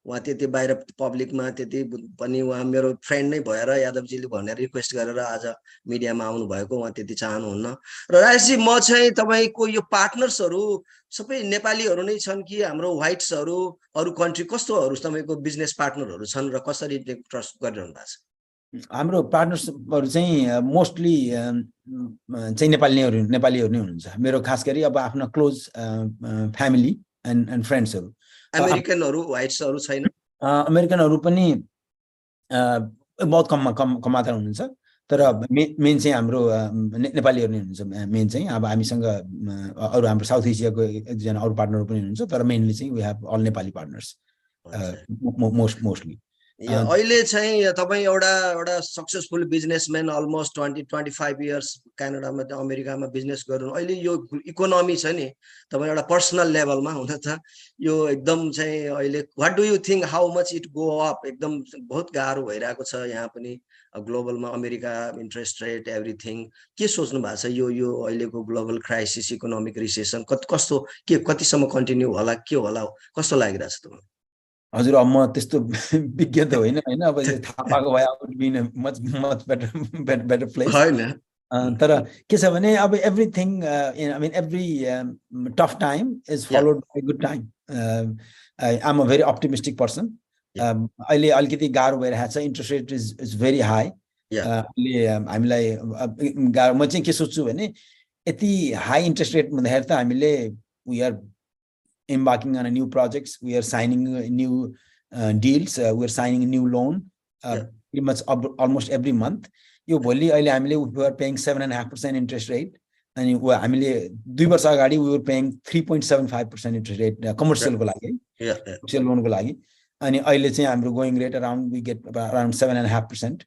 उहाँ त्यति बाहिर पब्लिकमा त्यति पनि उहाँ मेरो फ्रेन्ड नै भएर यादवजीले भनेर रिक्वेस्ट गरेर आज मिडियामा आउनु भएको उहाँ त्यति चाहनुहुन्न र राजेशजी म चाहिँ तपाईको यो पार्टनर्सहरू सबै नेपालीहरू नै छन् कि हाम्रो व्हाइट्सहरू अरु कन्ट्री कस्तोहरू तपाईको बिजनेस पार्टनरहरू छन् र कसरी ट्रस्ट गरिरहनु भएको छ हाम्रो पार्टनर्सहरु चाहिँ मोस्टली चाहिँ नेपालीहरु नै हुनुहुन्छ मेरो खास गरी अब आफ्नो क्लोज फ्यामिली एन्ड फ्रेन्ड्सहरु अमेरिकनहरु व्हाइट्सहरु छैन अमेरिकनहरु पनि बहुत कम मात्रा हुनुहुन्छ तर मेन चाहिँ हाम्रो नेपालीहरु नै हुनुहुन्छ मेन चाहिँ अब हामीसँग अरु हाम्रो साउथ एसियाको एकजना अरु पार्टनरहरु पनि हुनुहुन्छ तर मेनली चाहिँ we have all Nepali partners mostly अहिले चाहिँ तपाई एउटा सक्सेसफुल बिजनेसम्यान अलमोस्ट 20-25 इयर्स क्यानाडामा अमेरिकामा बिजनेस गर्नु अहिले यो इकोनोमी छ नि तपाई एउटा पर्सनल लेभलमा हुन त यो एकदम चाहिँ अहिले what do you think how much it go up एकदम बहुत गाह्रो भइरहेको छ यहाँ पनि ग्लोबलमा अमेरिका इन्ट्रेस्ट रेट एभ्रिथिङ के सोच्नु भएको छ यो अहिलेको ग्लोबल क्राइसिस इकोनोमिक रिसेसन कस्तो के कतिसम्म कन्टिन्यू होला के होला कस्तो लागिरहेछ तपाईलाई हजुर अब म त्यस्तो विज्ञ त होइन हैन अब थाहा पाएको भए I would be in much better place हैन तर के छ भने अब everything I mean every tough time is followed by good time I am a very optimistic person अहिले अलिकति गाह्रो भइरहेको छ interest rate is very high अहिले हामीलाई गाह्रो म चाहिँ के सोच्छु भने यति हाई इन्ट्रेस्ट रेट भन्दाखेरि त हामीले we are embarking on a new projects, we are signing new deals, we are signing a new loan pretty much almost every month. यो भोलि अहिले हामीले we are paying 7.5% interest rate अनि हामीले 2 वर्ष अगाडि we were paying 3.75% interest rate commercial को लागि commercial loan को लागि अनि अहिले चाहिँ हाम्रो going rate around we get around 7.5%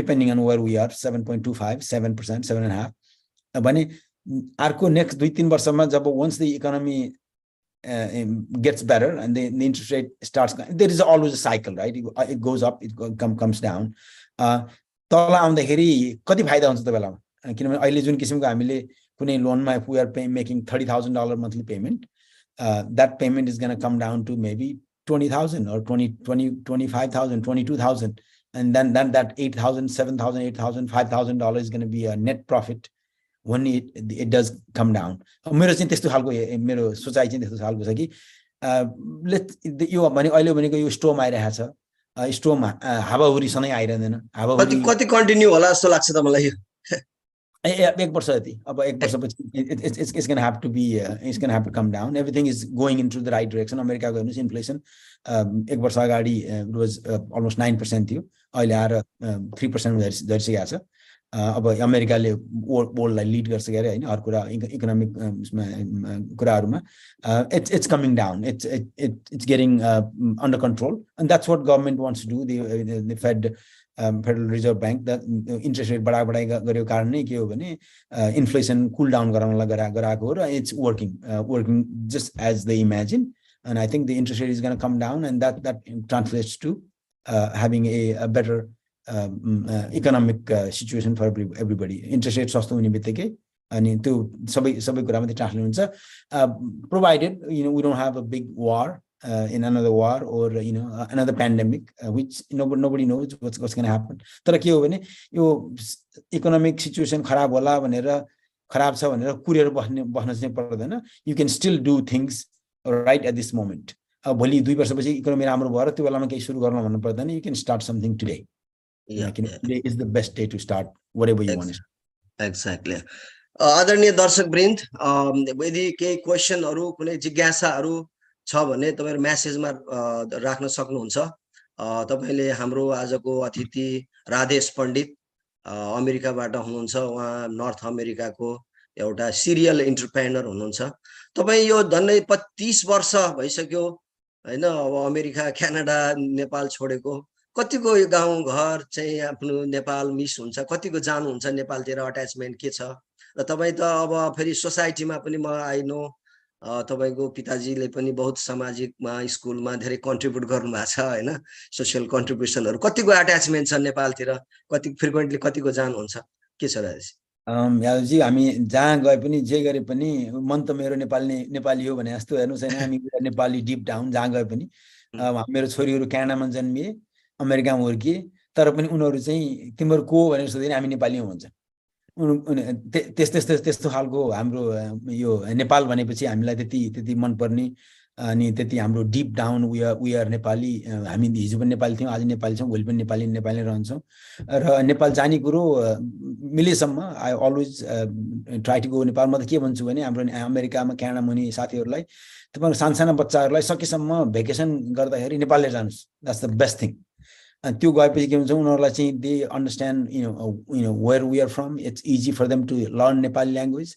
depending on where we are 7.25 7% 7.5 भने अर्को नेक्स्ट 2-3 वर्षमा जब once the economy gets better and the interest rate starts there is always a cycle right it goes up it comes down तल आउँदाखेरि कति फाइदा हुन्छ तपाईलाई किनभने अहिले जुन किसिमको हामीले कुनै लोनमा we are making $30,000 monthly payment that payment is going to come down to maybe 20,000 or 25,000 22,000 and then that 8,000 7,000 8,000 $5,000 is going to be a net profit when it does come down मेरो चाहिँ त्यस्तो खालको मेरो सोचाइ चाहिँ त्यस्तो खालको छ कि यो भने अहिले भनेको यो स्टोम आइरहेछ स्टोम हावाहुरी सधैँ आइरहँदैन हावाहुरी कति कन्टिन्यू होला जस्तो लाग्छ तपाईलाई एक वर्ष जति अब एक वर्षपछि it's going to have to be it's going to have to come down everything is going into the right direction अमेरिकाको हेर्नुस् इन्फ्लेसन एक वर्ष अगाडि it was almost 9% थियो अहिले आएर 3% झरिसकेको छ अब अमेरिकाले वर्ल्डलाई लिड गर्छ गरे हैन हर कुरा economic कुराहरुमा it's coming down it's getting under control and that's what government wants to do the Federal Reserve Bank that interest rate बढाइ गरेको कारण नै के हो भने इन्फ्लेसन कुल डाउन गराउनलाई गराएको हो र it's working just as they imagine and I think the interest rate is going to come down and that translates to having a better economic situation for everybody interest rate सस्तो हुने बित्तिकै अनि त्यो सबै कुरामा त्यो ट्रान्सलेट हुन्छ provided we don't have a big war in another war or another pandemic which nobody knows what's going to happen तर के हो भने यो इकोनोमिक सिचुएसन खराब होला भनेर खराब छ भनेर कुरेर बस्न चाहिँ पर्दैन you can still do things right at this moment भोलि 2 वर्षपछि इकोनोमी राम्रो भएर त्यो बेलामा केही सुरु गर्न भन्नु पर्दैन you can start something today today is the best day to start whatever you want exactly आदरणीय दर्शक वृन्द यदि केही क्वेशनहरु कुनै जिज्ञासाहरु छ भने तपाईहरु मेसेजमा राख्न सक्नुहुन्छ तपाईले हाम्रो आजको अतिथि राधेश पण्डित अमेरिकाबाट हुनुहुन्छ उहाँ नर्थ अमेरिकाको एउटा सिरियल एन्टरप्रेन्योर हुनुहुन्छ तपाई यो धन्नै 25 वर्ष भइसक्यो हैन अब अमेरिका क्यानाडा नेपाल छोडेको कतिको यो गाउँ घर चाहिँ आफ्नो नेपाल मिस हुन्छ कतिको जानुहुन्छ नेपालतिर अट्याचमेन्ट के छ र तपाई त अब फेरि सोसाइटीमा पनि म आई नो तपाईको पिताजीले पनि बहुत सामाजिकमा स्कुलमा धेरै कन्ट्रिब्युट गर्नु भएको छ हैन सोशल कन्ट्रिब्युसनहरु कतिको अट्याचमेन्ट छ नेपालतिर कति फ्रिक्वेन्टली कतिको जानुहुन्छ के छ राजेश यादवजी हामी जहाँ गए पनि जे गरे पनि मन त मेरो नेपाली हो भने जस्तो हेर्नुस् हैन हामी नेपाली डिप डाउन जहाँ गए पनि मेरो छोरीहरु क्यानाडामा जन्मिए अमेरिकामा हुर्किए तर पनि उनीहरु चाहिँ तिम्रो को भनेर सोध्दैन हामी नेपाली हो भन्छ त्यस्तो खालको हाम्रो यो नेपाल भनेपछि हामीलाई त्यति मन पर्ने अनि त्यति हाम्रो deep down we are Nepali, हामी हिजो पनि नेपाली थियौँ, आज नेपाली छौँ, भोलि पनि नेपाली नेपाली रहन्छौँ। र नेपाल जाने कुरो मिलेसम्म I always try to go Nepal. म त के भन्छु भने हाम्रो अमेरिकामा क्यानाडामा हुने साथीहरूलाई, तपाईँको सानसाना बच्चाहरूलाई सकेसम्म भेकेसन गर्दाखेरि नेपाल लिएर जानुहोस्, द्याट्स द बेस्ट थिङ। अनि त्यो गएपछि के हुन्छ उनीहरूलाई चाहिँ they understand where we are from, it's easy for them to learn Nepali language.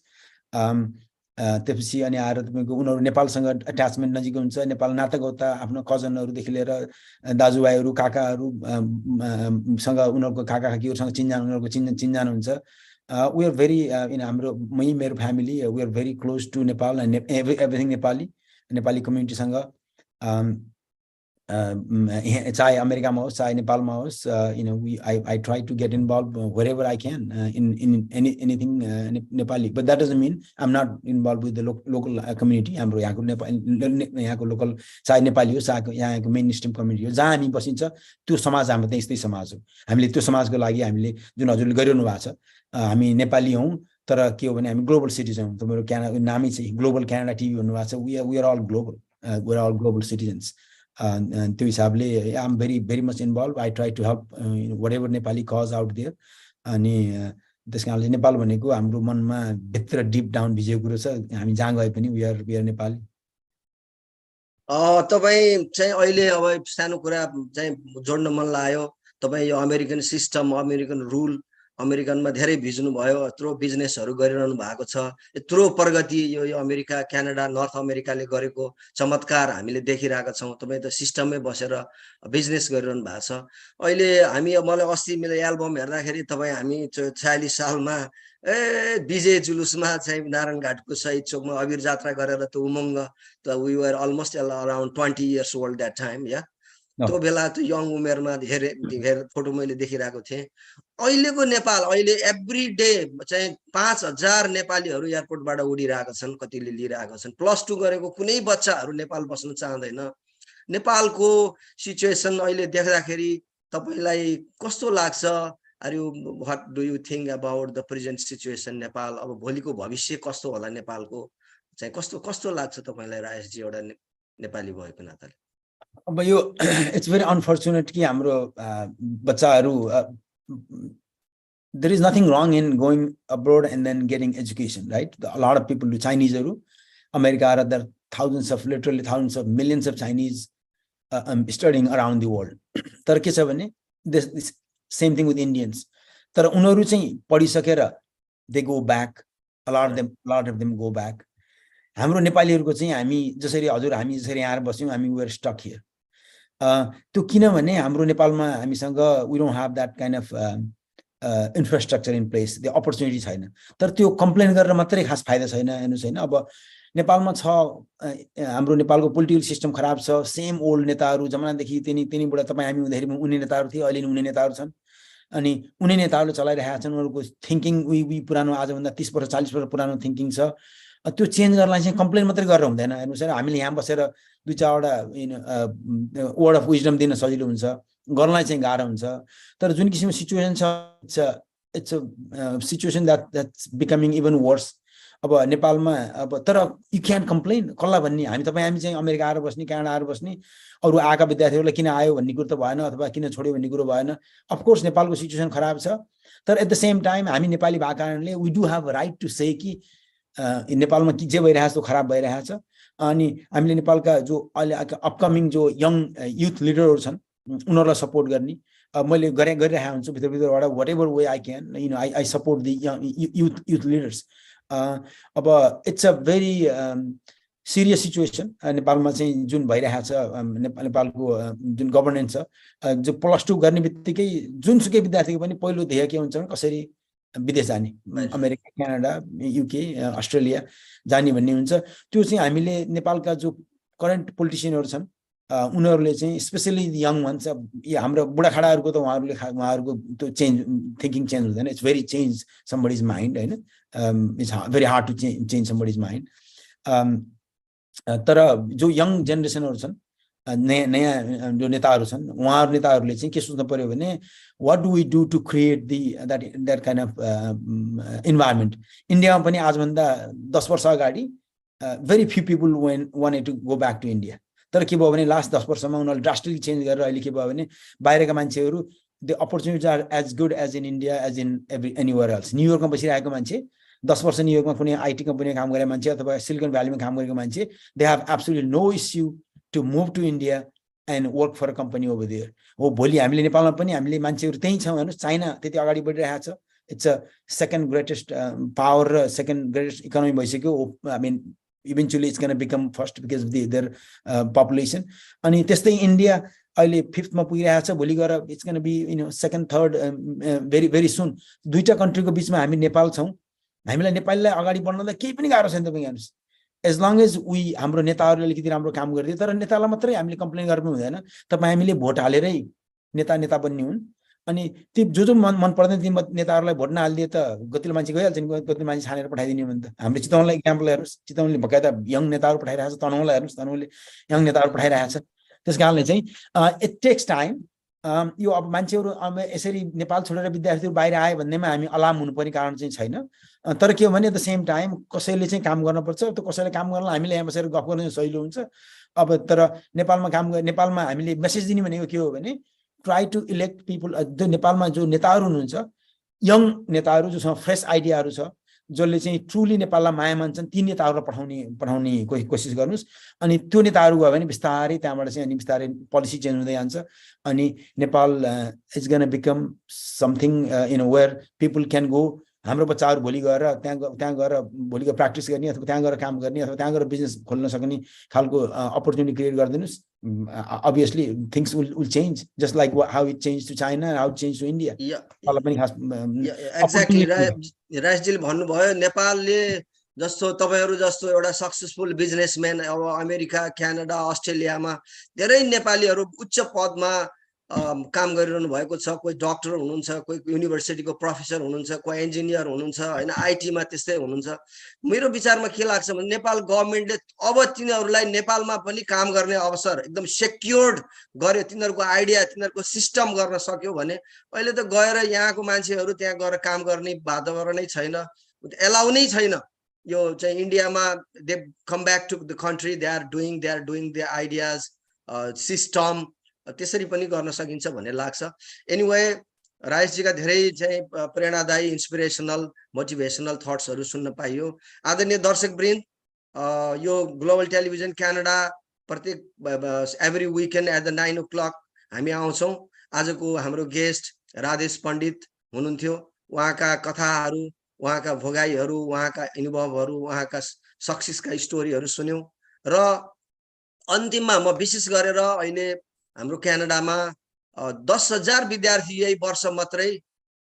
त्यसपछि अनि आएर तपाईँको उनीहरू नेपालसँग एट्याचमेन्ट नजिक हुन्छ, नेपाल नातागोता आफ्नो कजनहरूदेखि लिएर दाजुभाइहरू काकाहरू सँग उनीहरूको काका काकीहरूसँग चिन्जान, उनीहरूको चिन्जान हुन्छ। वी आर भेरी हाम्रो मेरो family we are very close to Nepal and everything Nepali कम्युनिटीसँग। चाहे अमेरिकामा होस् चाहे नेपालमा होस्, I try to get involved wherever I can in anything Nepali, but that doesn't mean I'm not involved with the local community. हाम्रो यहाँको लोकल चाहे नेपाली हो चाहे यहाँको मेन स्ट्रिम कम्युनिटी हो, जहाँ हामी बसिन्छ त्यो समाज हाम्रो त्यस्तै समाज हो। हामीले त्यो समाजको लागि हामीले जुन हजुरले गरिरहनु भएको छ, हामी नेपाली हौँ तर के हो भने हामी ग्लोबल सिटिजन हौँ। तपाईँहरू क्यानाडा नामै चाहिँ ग्लोबल क्यानाडा टिभी भन्नुभएको छ, we are all global, we are all global citizens. त्यो हिसाबले I am very much involve, I try to help whatever Nepali cause out there. अनि त्यस कारणले नेपाल भनेको हाम्रो मनमा भित्र डिप डाउन भिजेको कुरो छ, हामी जहाँ गए पनि वी आर नेपाली। तपाईँ चाहिँ अहिले अब सानो कुरा चाहिँ जोड्न मन लाग्यो, तपाईँ यो अमेरिकन सिस्टम अमेरिकन रुल अमेरिकनमा धेरै भिज्नु भयो, यत्रो बिजनेसहरू गरिरहनु भएको छ, यत्रो प्रगति यो अमेरिका क्यानाडा नर्थ अमेरिकाले गरेको चमत्कार हामीले देखिरहेका छौँ। तपाईँ त सिस्टममै बसेर बिजनेस गरिरहनु भएको छ। अहिले हामी मलाई अस्ति मेरो एल्बम हेर्दाखेरि तपाईँ हामी 46 सालमा विजय जुलुसमा चाहिँ नारायण घाटको शहीद चोकमा अबिर जात्रा गरेर त्यो उमङ्ग, त we were almost around 20 years old that time. या त्यो बेला त्यो यङ उमेरमा धेरै फोटो मैले देखिरहेको थिएँ। अहिलेको नेपाल अहिले एभ्री डे चाहिँ 5000 नेपालीहरू एयरपोर्टबाट उडिरहेका छन्, कतिले लिइरहेका छन्। +2 गरेको कुनै बच्चाहरू नेपाल बस्न चाहँदैन। नेपालको सिचुएसन अहिले देख्दाखेरि तपाईलाई कस्तो लाग्छ? what do you think about the present situation Nepal? अब भोलिको भविष्य कस्तो होला नेपालको चाहिँ कस्तो लाग्छ तपाईलाई राजेशजी एउटा नेपाली भएको नाताले? अब यो इट्स भेरी अनफर्चुनेट कि हाम्रो बच्चाहरू there is nothing wrong in going abroad and then getting education, right? A lot of people do. Chinese-हरू America, there are thousands of, literally thousands of millions of Chinese studying around the world. तर के छ भने this same thing with Indians. तर उनीहरू चाहिँ पढिसकेर they go back, a lot of them go back. हाम्रो नेपालीहरूको चाहिँ हामी जसरी हजुर हामी जसरी यहाँ बस्यौँ, हामी we are stuck here. त्यो किनभने हाम्रो नेपालमा हामीसँग we don't have that kind of infrastructure in place, the opportunity छैन। तर त्यो कम्प्लेन गरेर मात्रै खास फाइदा छैन, हेर्नुस् हैन। अब नेपालमा छ हाम्रो नेपालको पोलिटिकल सिस्टम खराब छ, सेम ओल्ड नेताहरू जमानादेखि तिनीबाट तपाईँ हामी हुँदाखेरि उनी नेताहरू थिए, अहिले उनी नेताहरू छन्। अनि उनी नेताहरूले चलाइरहेका छन्, उनीहरूको थिङ्किङ उही पुरानो आजभन्दा 30 वर्ष 40 वर्ष पुरानो थिङ्किङ छ। त्यो चेन्ज गर्नलाई चाहिँ कम्प्लेन मात्रै गरेर हुँदैन, हेर्नुस् हैन। हामीले यहाँ बसेर दुई चारवटा वर्ड अफ विजडम दिन सजिलो हुन्छ, गर्नलाई चाहिँ गाह्रो हुन्छ। तर जुन किसिमको सिचुएसन छ, it's a situation that's becoming even worse. अब नेपालमा अब तर यु क्यान कम्प्लेन कसलाई भन्ने? हामी चाहिँ अमेरिका आएर बस्ने, क्यानाडा आएर बस्ने, अरू आएका विद्यार्थीहरूलाई किन आयो भन्ने कुरो त भएन, अथवा किन छोड्यो भन्ने कुरो भएन। अफकोर्स नेपालको सिचुएसन खराब छ, तर एट द सेम टाइम हामी नेपाली भएको कारणले we do have right to say कि नेपालमा जे भइरहेछ त्यो खराब भइरहेछ। अनि हामीले नेपालका जो अहिले अपकमिङ जो यङ युथ लिडरहरू छन् उनीहरूलाई सपोर्ट गर्ने मैले गरिरहेको हुन्छु भित्रभित्रबाट, whatever way I can, I support the youth leaders. अब it's a very serious situation नेपालमा चाहिँ जुन भइरहेको छ। नेपालको जुन गभर्नेन्स छ, जो +2 गर्ने बित्तिकै जुनसुकै विद्यार्थीको पनि पहिलो ध्येय के हुन्छ भने कसरी विदेश जाने, अमेरिका, क्यानाडा, युके, अस्ट्रेलिया जाने भन्ने हुन्छ। त्यो चाहिँ हामीले नेपालका जो करेन्ट पोलिटिसियनहरू छन् उनीहरूले चाहिँ स्पेसली यङ वान्स, हाम्रो बुढाखाडाहरूको त उहाँहरूको त्यो थिङ्किङ चेन्ज हुँदैन। It's very change somebody's mind, होइन? It's very hard to change somebody's mind. तर जो यङ जेनेरेसनहरू छन्, नयाँ जो नेताहरू छन्, नेताहरूले चाहिँ के सोच्नु पर्यो भने what do we do to create that kind of environment. इन्डियामा पनि आजभन्दा 10 वर्ष अगाडि very few people wanted to go back to India. तर के भयो भने लास्ट 10 वर्षमा उनीहरूले ड्रास्टिकली चेन्ज गरेर अहिले के भयो भने बाहिरका मान्छेहरू the opportunities are as good as in India as in anywhere else. न्युयोर्कमा बसिरहेको मान्छे 10 वर्ष न्युयोर्कमा कुनै आइटी कम्पनीमा काम गरेको मान्छे अथवा सिलिकन भ्यालीमा काम गरेको मान्छे they have absolutely no issue to move to India and work for a company over there. हो भोलि हामीले नेपालमा पनि हामीले मान्छेहरू त्यही छौँ हेर्नुहोस्. चाइना त्यति अगाडि बढिरहेको छ. It's a second greatest power र सेकेन्ड ग्रेटेस्ट इकोनोमी भइसक्यो. I mean eventually it's going to become first because of their population. अनि त्यस्तै इन्डिया अहिले 5th मा पुगिरहेको छ. भोलि गएर it's gonna be second third very very soon. दुईटा कन्ट्रीको बिचमा हामी नेपाल छौँ. हामीलाई नेपाललाई अगाडि बढ्नलाई केही पनि गाह्रो छैन. तपाईँ हेर्नुहोस् एज लङ एज हाम्रो नेताहरूले अलिकति राम्रो काम गरिदिए. तर नेतालाई मात्रै हामीले कम्प्लेन गर्नु हुँदैन. तपाईँ हामीले भोट हालेरै नेता बन्ने हुन्. अनि ती जो मन पर्दैन ती नेताहरूलाई भोट नहालिदिए त कतिले मान्छे गइहाल्छ नि. कतिले मान्छे छानेर पठाइदिने भने त हाम्रो चितवनलाई इक्जाम्पल हेर्नुहोस्. चितवनले भएका यङ नेताहरू पठाइरहेको छ. तनहुँलाई हेर्नुहोस्. तनहुँले यङ नेताहरू पठाइरहेको छ. त्यस कारणले चाहिँ इट टेक्स टाइम. यो अब मान्छेहरू यसरी नेपाल छोडेर विद्यार्थीहरू बाहिर आए भन्नेमा हामी अलार्म हुनुपर्ने कारण चाहिँ छैन. तर के हो भने एट द सेम टाइम कसैले चाहिँ काम गर्नुपर्छ. त्यो कसैले काम गर्नलाई हामीले यहाँ बसेर गफ गर्न सजिलो हुन्छ. अब तर नेपालमा हामीले मेसेज दिने भनेको के हो भने try to elect people. जो नेपालमा जो नेताहरू हुनुहुन्छ यङ नेताहरू जोसँग फ्रेस आइडियाहरू छ जसले चाहिँ ट्रुली नेपाललाई माया मान्छन् ती नेताहरूलाई पठाउने कोसिस गर्नुस्. अनि त्यो नेताहरू गयो भने बिस्तारै त्यहाँबाट चाहिँ अनि बिस्तारै पोलिसी चेन्ज हुँदै जान्छ. अनि Nepal is gonna become something where people can go. हाम्रो बच्चाहरू भोलि गएर त्यहाँ गएर भोलि गएर प्र्याक्टिस गर्ने अथवा त्यहाँ गएर काम गर्ने अथवा त्यहाँ गएर बिजनेस खोल्न सक्ने खालको अपर्च्युनिटी क्रिएट गरिदिनुहोस्. Obviously things will change just like how it changed to China and how it changed to India. Exactly. राजेशजीले भन्नुभयो नेपालले जस्तो तपाईहरु जस्तो एउटा सक्सेसफुल बिजनेसम्यान अब अमेरिका क्यानाडा अस्ट्रेलियामा धेरै नेपालीहरु उच्च पदमा काम गरिरहनु भएको छ. कोही डाक्टर हुनुहुन्छ, कोही युनिभर्सिटीको प्रोफेसर हुनुहुन्छ, कोही इन्जिनियर हुनुहुन्छ हैन, आईटी मा त्यस्तै हुनुहुन्छ. मेरो विचारमा के लाग्छ भने नेपाल गभर्नमेन्टले अब तिनीहरुलाई नेपालमा पनि काम गर्ने अवसर एकदम सेक्युर्ड गर्यो. तिनीहरुको आइडिया तिनीहरुको सिस्टम गर्न सक्यो भने अहिले त गएर यहाँको मान्छेहरु त्यहाँ गएर काम गर्ने वातावरणै छैन, एलाउ नै छैन. यो चाहिँ इन्डियामा they come back to the country, they are doing the ideas system. त्यसरी पनि गर्न सकिन्छ भन्ने लाग्छ. एनीवे राजेशजीका धेरै चाहिँ प्रेरणादायी इन्स्पिरेसनल मोटिभेसनल थट्सहरु सुन्न पाइयो. आदरणीय दर्शकवृन्द, यो ग्लोबल टेलिभिजन क्यानाडा प्रत्येक every weekend at the 9 o'clock हामी आउँछौं. आजको हाम्रो गेस्ट राधेश पण्डित हुनुहुन्थ्यो. उहाँका कथाहरू, उहाँका भोगाईहरू, उहाँका अनुभवहरू, उहाँका सक्सेसका स्टोरीहरू सुन्यौं. र अन्तिममा म विशेष गरेर अहिले हाम्रो क्यानाडामा 10,000 विद्यार्थी यही वर्ष मात्रै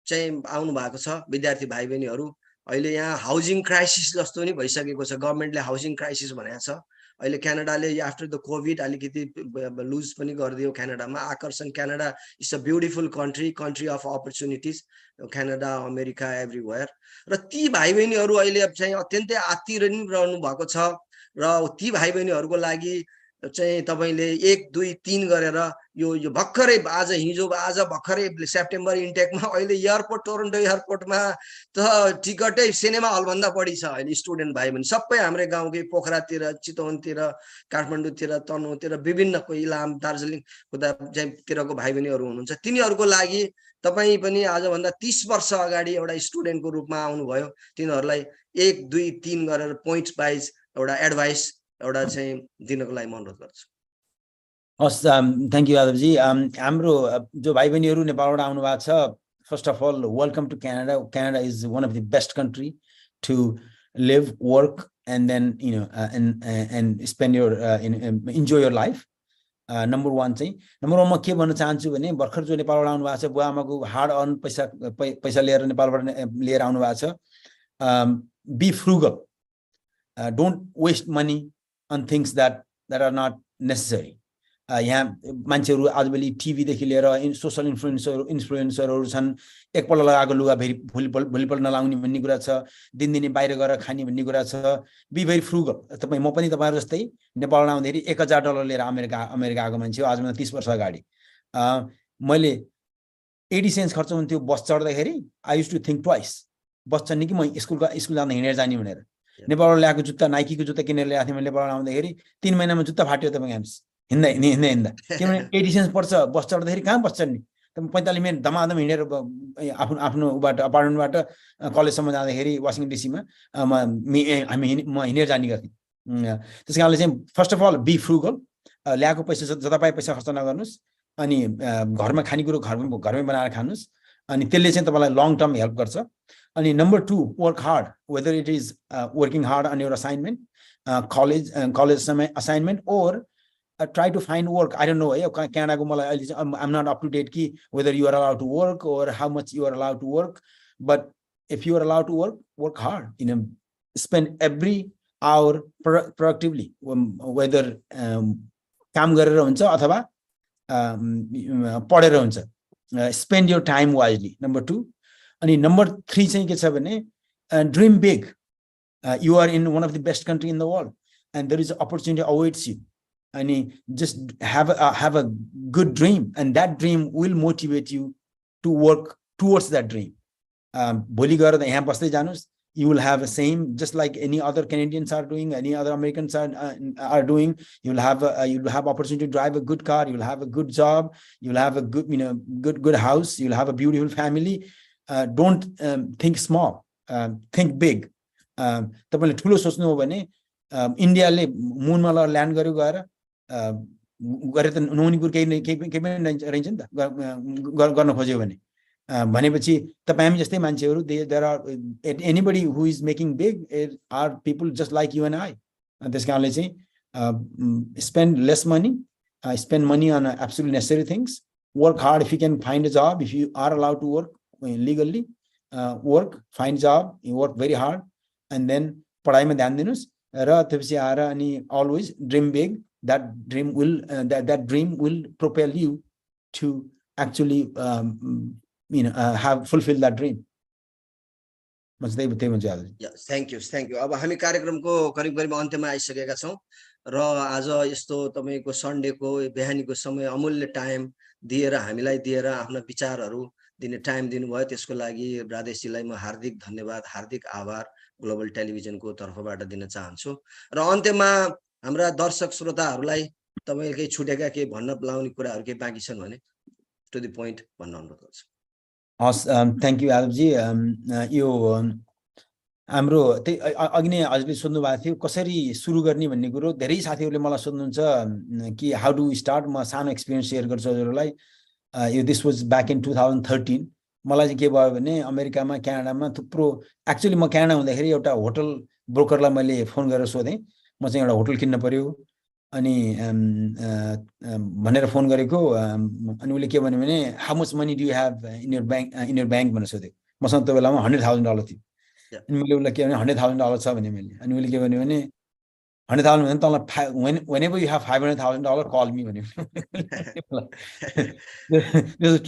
चाहिँ आउनु भएको छ. विद्यार्थी भाइ बहिनीहरू अहिले यहाँ हाउसिङ क्राइसिस जस्तो नि भइसकेको छ. गभर्नमेन्टले हाउसिङ क्राइसिस भनेको छ. अहिले क्यानाडाले आफ्टर द कोभिड अलिकति लुज पनि गरिदियो. क्यानाडामा आकर्षण. Canada is a beautiful country of opportunities. Canada America everywhere. र ती भाइ बहिनीहरू अहिले चाहिँ अत्यन्तै आत्तिरहनु भएको छ. र ती भाइ बहिनीहरूको लागि चाहिँ तपाईले 1 2 3 गरेर यो भर्खरै आज भर्खरै सेप्टेम्बर इन्टेकमा अहिले एयरपोर्ट टोरन्टो एयरपोर्टमा त टिकटै सिनेमा हल भन्दा बढी छ. अहिले स्टुडेन्ट भाइ बहिनी सबै हाम्रै गाउँकै पोखरातिर, चितवनतिर, काठमाडौँतिर, तनहुँतिर, विभिन्न कोही इलाम दार्जिलिङ तिरको भाइ बहिनीहरू हुनुहुन्छ. तिनीहरूको लागि तपाई पनि आजभन्दा 30 वर्ष अगाडि एउटा स्टुडेन्टको रूपमा आउनुभयो. तिनीहरूलाई 1 2 3 गरेर पोइन्ट वाइज एउटा एडभाइस एउटा चाहिँ दिनको लागि अनुरोध गर्छु. हस्, थ्यांक यू यादवजी. हाम्रो जो भाइ बहिनीहरू नेपालबाट आउनु भएको छ, first of all welcome to Canada. Canada is one of the best country to live, work and then and spend your enjoy your life. Number 1 चाहिँ. नम्बर 1 म के भन्न चाहन्छु भने भर्खर जो नेपालबाट आउनु भएको छ, बुवा आमाको हार्ड अर्न पैसा लिएर नेपालबाट लिएर आउनु भएको छ. Be frugal. Don't waste money on things that are not necessary. यहाँ मान्छेहरू आजभोलि टिभीदेखि लिएर सोसल इन्फ्लुएन्सरहरू छन्. एकपल्ट लगाएको लुगा भोलिपल्ट नलाउने भन्ने कुरा छ. दिनदिनै बाहिर गएर खाने भन्ने कुरा छ. Be very frugal. म पनि तपाईँहरू जस्तै नेपाल आउँदाखेरि $1,000 लिएर अमेरिका आएको मान्छे हो. आजभन्दा 30 वर्ष अगाडि मैले 80 सेन्ट्स खर्च हुन्थ्यो बस चढ्दाखेरि. I use to think twice bus चढ्ने कि म स्कुल जाँदा हिँडेर जाने भनेर. नेपालबाट ल्याएको जुत्ता नाइकीको जुत्ता किनेर ल्याएको थिएँ मैले नेपालबाट आउँदाखेरि 3 महिनामा जुत्ता फाट्यो तपाईँको हेर्नुहोस् हिँड्दा किनभने 80 सेन्स पर्छ बस चढ्दाखेरि कहाँ बस चढ्ने 45 मिनट धमाधम हिँडेर आफ्नो उबाट अपार्टमेन्टबाट कलेजसम्म जाँदाखेरि वासिङटन डिसीमा म हिँडेर जाने गर्थेँ त्यस कारणले चाहिँ first of all be frugal ल्याएको पैसा जता पाए पैसा खर्च नगर्नुहोस् अनि घरमा खानेकुरो घरमै बनाएर खानुहोस् अनि त्यसले चाहिँ तपाईँलाई लङ टर्म हेल्प गर्छ अनि number 2 work hard whether it is working hard on your assignment college assignment or try to find work. I don't know. Canada, I'm not up to date ki whether you are allowed to work or how much you are allowed to work. But if you are allowed to work hard. Spend every hour productively. Whether काम गरेर हुन्छ अथवा पढेर हुन्छ. Spend your time wisely. Number 2. अनि number 3 चाहिँ के छ भने dream big. You are in one of the best country in the world, and there is an opportunity awaits you. And just have a good dream, and that dream will motivate you to work towards that dream. भोलि गएर त यहाँ बस्दै जानुस्, you will have the same, just like any other Canadians are doing, any other Americans are doing. You'll have opportunity to drive a good car, you'll have a good job, you'll have a good good house, you'll have a beautiful family. Don't think small, think big. तपाईले ठुलो सोच्नु हो भने इन्डियाले मुनमा ल्यान्ड गर्यो गएर गरे त नहुने कुरो केही पनि रहन्छ नि त गर्न खोज्यो भने भनेपछि तपाई हामी जस्तै मान्छेहरु there are anybody who is making big are people just like you and I. त्यसकारणले चाहिँ spend less money, spend money on absolutely necessary things, work hard if you can find a job, if you are allowed to work legally, find job, you work very hard, and then पढाइमा ध्यान दिनुस् र त्यसपछि आएर अनि always dream big. That dream will propel you to actually have fulfill that dream. Yes, thank you. अब हामी कार्यक्रमको करिब अन्त्यमा आइसकेका छौं र आज यस्तो तपाईको सन्डेको बिहानीको समय अमूल्य टाइम दिएर हामीलाई दिएर आफ्ना विचारहरू दिने टाइम दिनुभयो त्यसको लागि राधेशजीलाई म हार्दिक धन्यवाद, हार्दिक आभार ग्लोबल टेलिभिजनको तर्फबाट दिन चाहन्छु र अन्त्यमा हाम्रा दर्शक श्रोताहरूलाई तपाईले केही छुटेका केही भन्न लाउने कुराहरू केही बाँकी छन् भने टु द पोइन्ट भन्न अनुरोध गर्छु. Thank you Yadavji. यो हाम्रो अघि नै हजुरले सोध्नु भएको थियो कसरी सुरु गर्ने भन्ने कुरो धेरै साथीहरूले मलाई सोध्नुहुन्छ कि हाउ डु वी स्टार्ट. म सानो एक्सपिरियन्स शेयर गर्छु हजुरलाई. यो दिस वाज ब्याक इन 2013. मलाई चाहिँ के भयो भने अमेरिकामा क्यानाडामा थुप्रो एक्चुअली म क्यानाडा हुँदाखेरि एउटा होटल ब्रोकरलाई मैले फोन गरेर सोधेँ म चाहिँ एउटा होटल किन्न पर्यो अनि भनेर फोन गरेको अनि उले के भन्यो भने how much money do you have in your bank भनेर सोधे. मसँग त्यो बेलामा $100,000 थियो. अनि मैले उलाई के भने $100,000 छ भने मैले अनि उले के भन्यो भने 100,000 भने तँलाई whenever you have $500,000 call me भन्यो. This is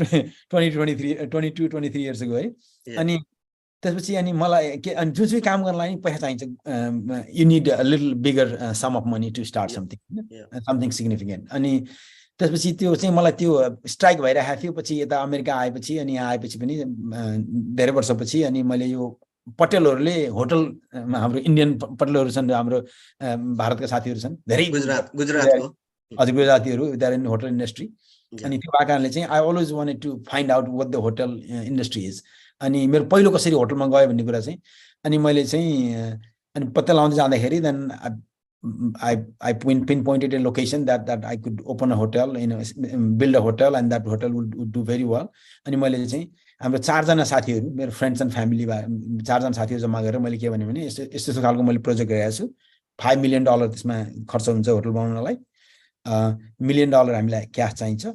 22-23 years ago है. अनि त्यसपछि अनि मलाई के अनि जुन काम गर्नलाई पैसा चाहिन्छ you need a little bigger sum of money to start something, something significant. अनि त्यसपछि त्यो चाहिँ मलाई त्यो स्ट्राइक भइरहेको थियो. पछि यता अमेरिका आएपछि अनि यहाँ आएपछि पनि धेरै वर्षपछि अनि मैले यो पटेलहरुले होटल हाम्रो इन्डियन पटेलहरु छन् हाम्रो भारतका साथीहरु छन् धेरै गुजरातको हजुर गुजरातीहरु they are in hotel industry. अनि त्यो कारणले चाहिँ I always wanted to find out what the hotel industry is. अनि मेरो पहिलो कसरी होटलमा गयो भन्ने कुरा चाहिँ अनि मैले चाहिँ अनि पत्ता लगाउँदै जाँदाखेरि then I pinpointed a location that I could open a hotel, build a hotel, and that hotel would do very well. अनि मैले चाहिँ हाम्रो 4 जना साथीहरु मेरो फ्रेन्ड्स एन्ड फ्यामिली 4 जना साथीहरु जम्मा गरेर मैले के भने यस्तो खालको मैले प्रोजेक्ट गरेको छु. $5 million त्यसमा खर्च हुन्छ होटल बनाउनलाई. $1 million हामीलाई क्याश चाहिन्छ.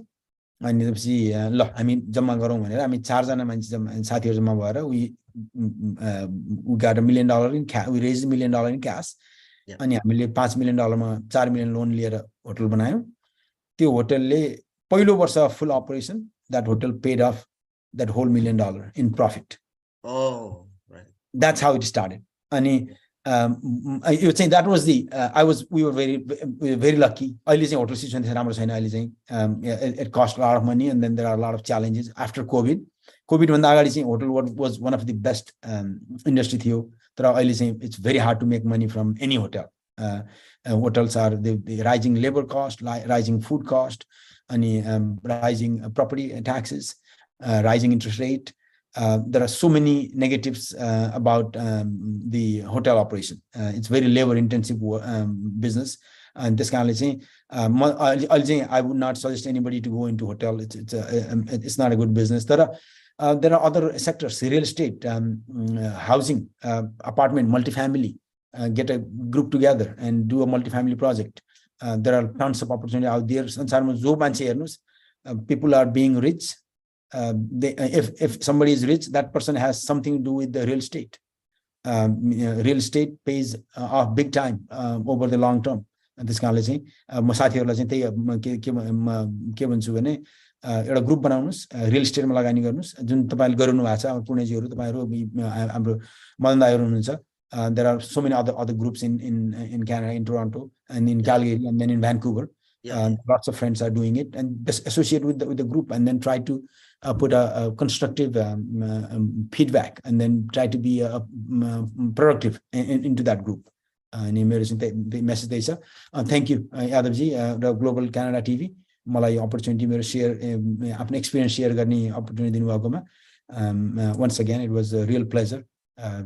अनि त्यसपछि ल हामी जम्मा गरौँ भनेर हामी 4 जना मान्छे साथीहरु जम्मा भएर we got $1 million in cash. We raised $1 million in cash. अनि हामीले $5 million मा $4 million लोन लिएर होटल बनायौं. त्यो होटलले पहिलो वर्ष फुल operation that hotel paid off that whole $1 million in profit. Oh, right. That's how it started. अनि you would say that was the we were very lucky. अहिले चाहिँ होटल सिचुएसन राम्रो छैन. अहिले चाहिँ it cost a lot of money and then there are a lot of challenges after COVID. Covid भन्दा अगाडि चाहिँ hotel was one of the best industry थियो तर अहिले चाहिँ it's very hard to make money from any hotel. Hotels are the rising labor cost, rising food cost, and rising property taxes, rising interest rate. There are so many negatives about the hotel operation. It's very labor intensive business, and this kind of thing. I would not suggest anybody to go into hotel. It's not a good business. There are other sectors, real estate, housing, apartment, multifamily. Get a group together and do a multifamily project. There are tons of opportunity out there. People are being rich. If somebody is rich, that person has something to do with the real estate. Real estate pays off big time over the long term. This kind of thing. म साथीहरुलाई चाहिँ त्यही के भन्छु भने एउटा ग्रुप बनाउनुस्, रियल एस्टेटमा लगानी गर्नुस्, जुन तपाईले गर्नु भएको छ। अब पुणेजीहरु तपाईहरु हाम्रो मदन दाइहरु हुनुहुन्छ। There are so many other groups in Canada, in Toronto, and in Calgary, and then in Vancouver. Lots of friends are doing it, and just associate with the group, and then try to put a constructive feedback, and then try to be productive into that group. अनि मेरो चाहिँ मेसेज त्यही छ। थ्यांक यू यादवजी र ग्लोबल क्यानाडा टिभी मलाई अपर्च्युनिटी मेरो शेयर आफ्नो एक्सपिरियन्स शेयर गर्ने अपर्च्युनिटी दिनुभएकोमा once again it was a real pleasure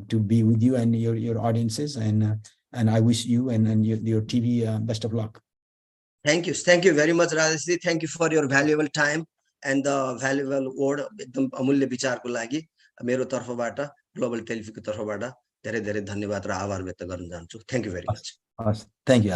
to be with you and your audiences, and I wish you and your TV best of luck. Thank you very much, Radhesh ji. Thank you for your valuable time and the valuable word. एकदम अमूल्य विचारको लागि मेरो तर्फबाट ग्लोबल टेलिभिजनको तर्फबाट धेरै धेरै धन्यवाद र आभार व्यक्त गर्न चाहन्छु। Thank you very much. Thank you.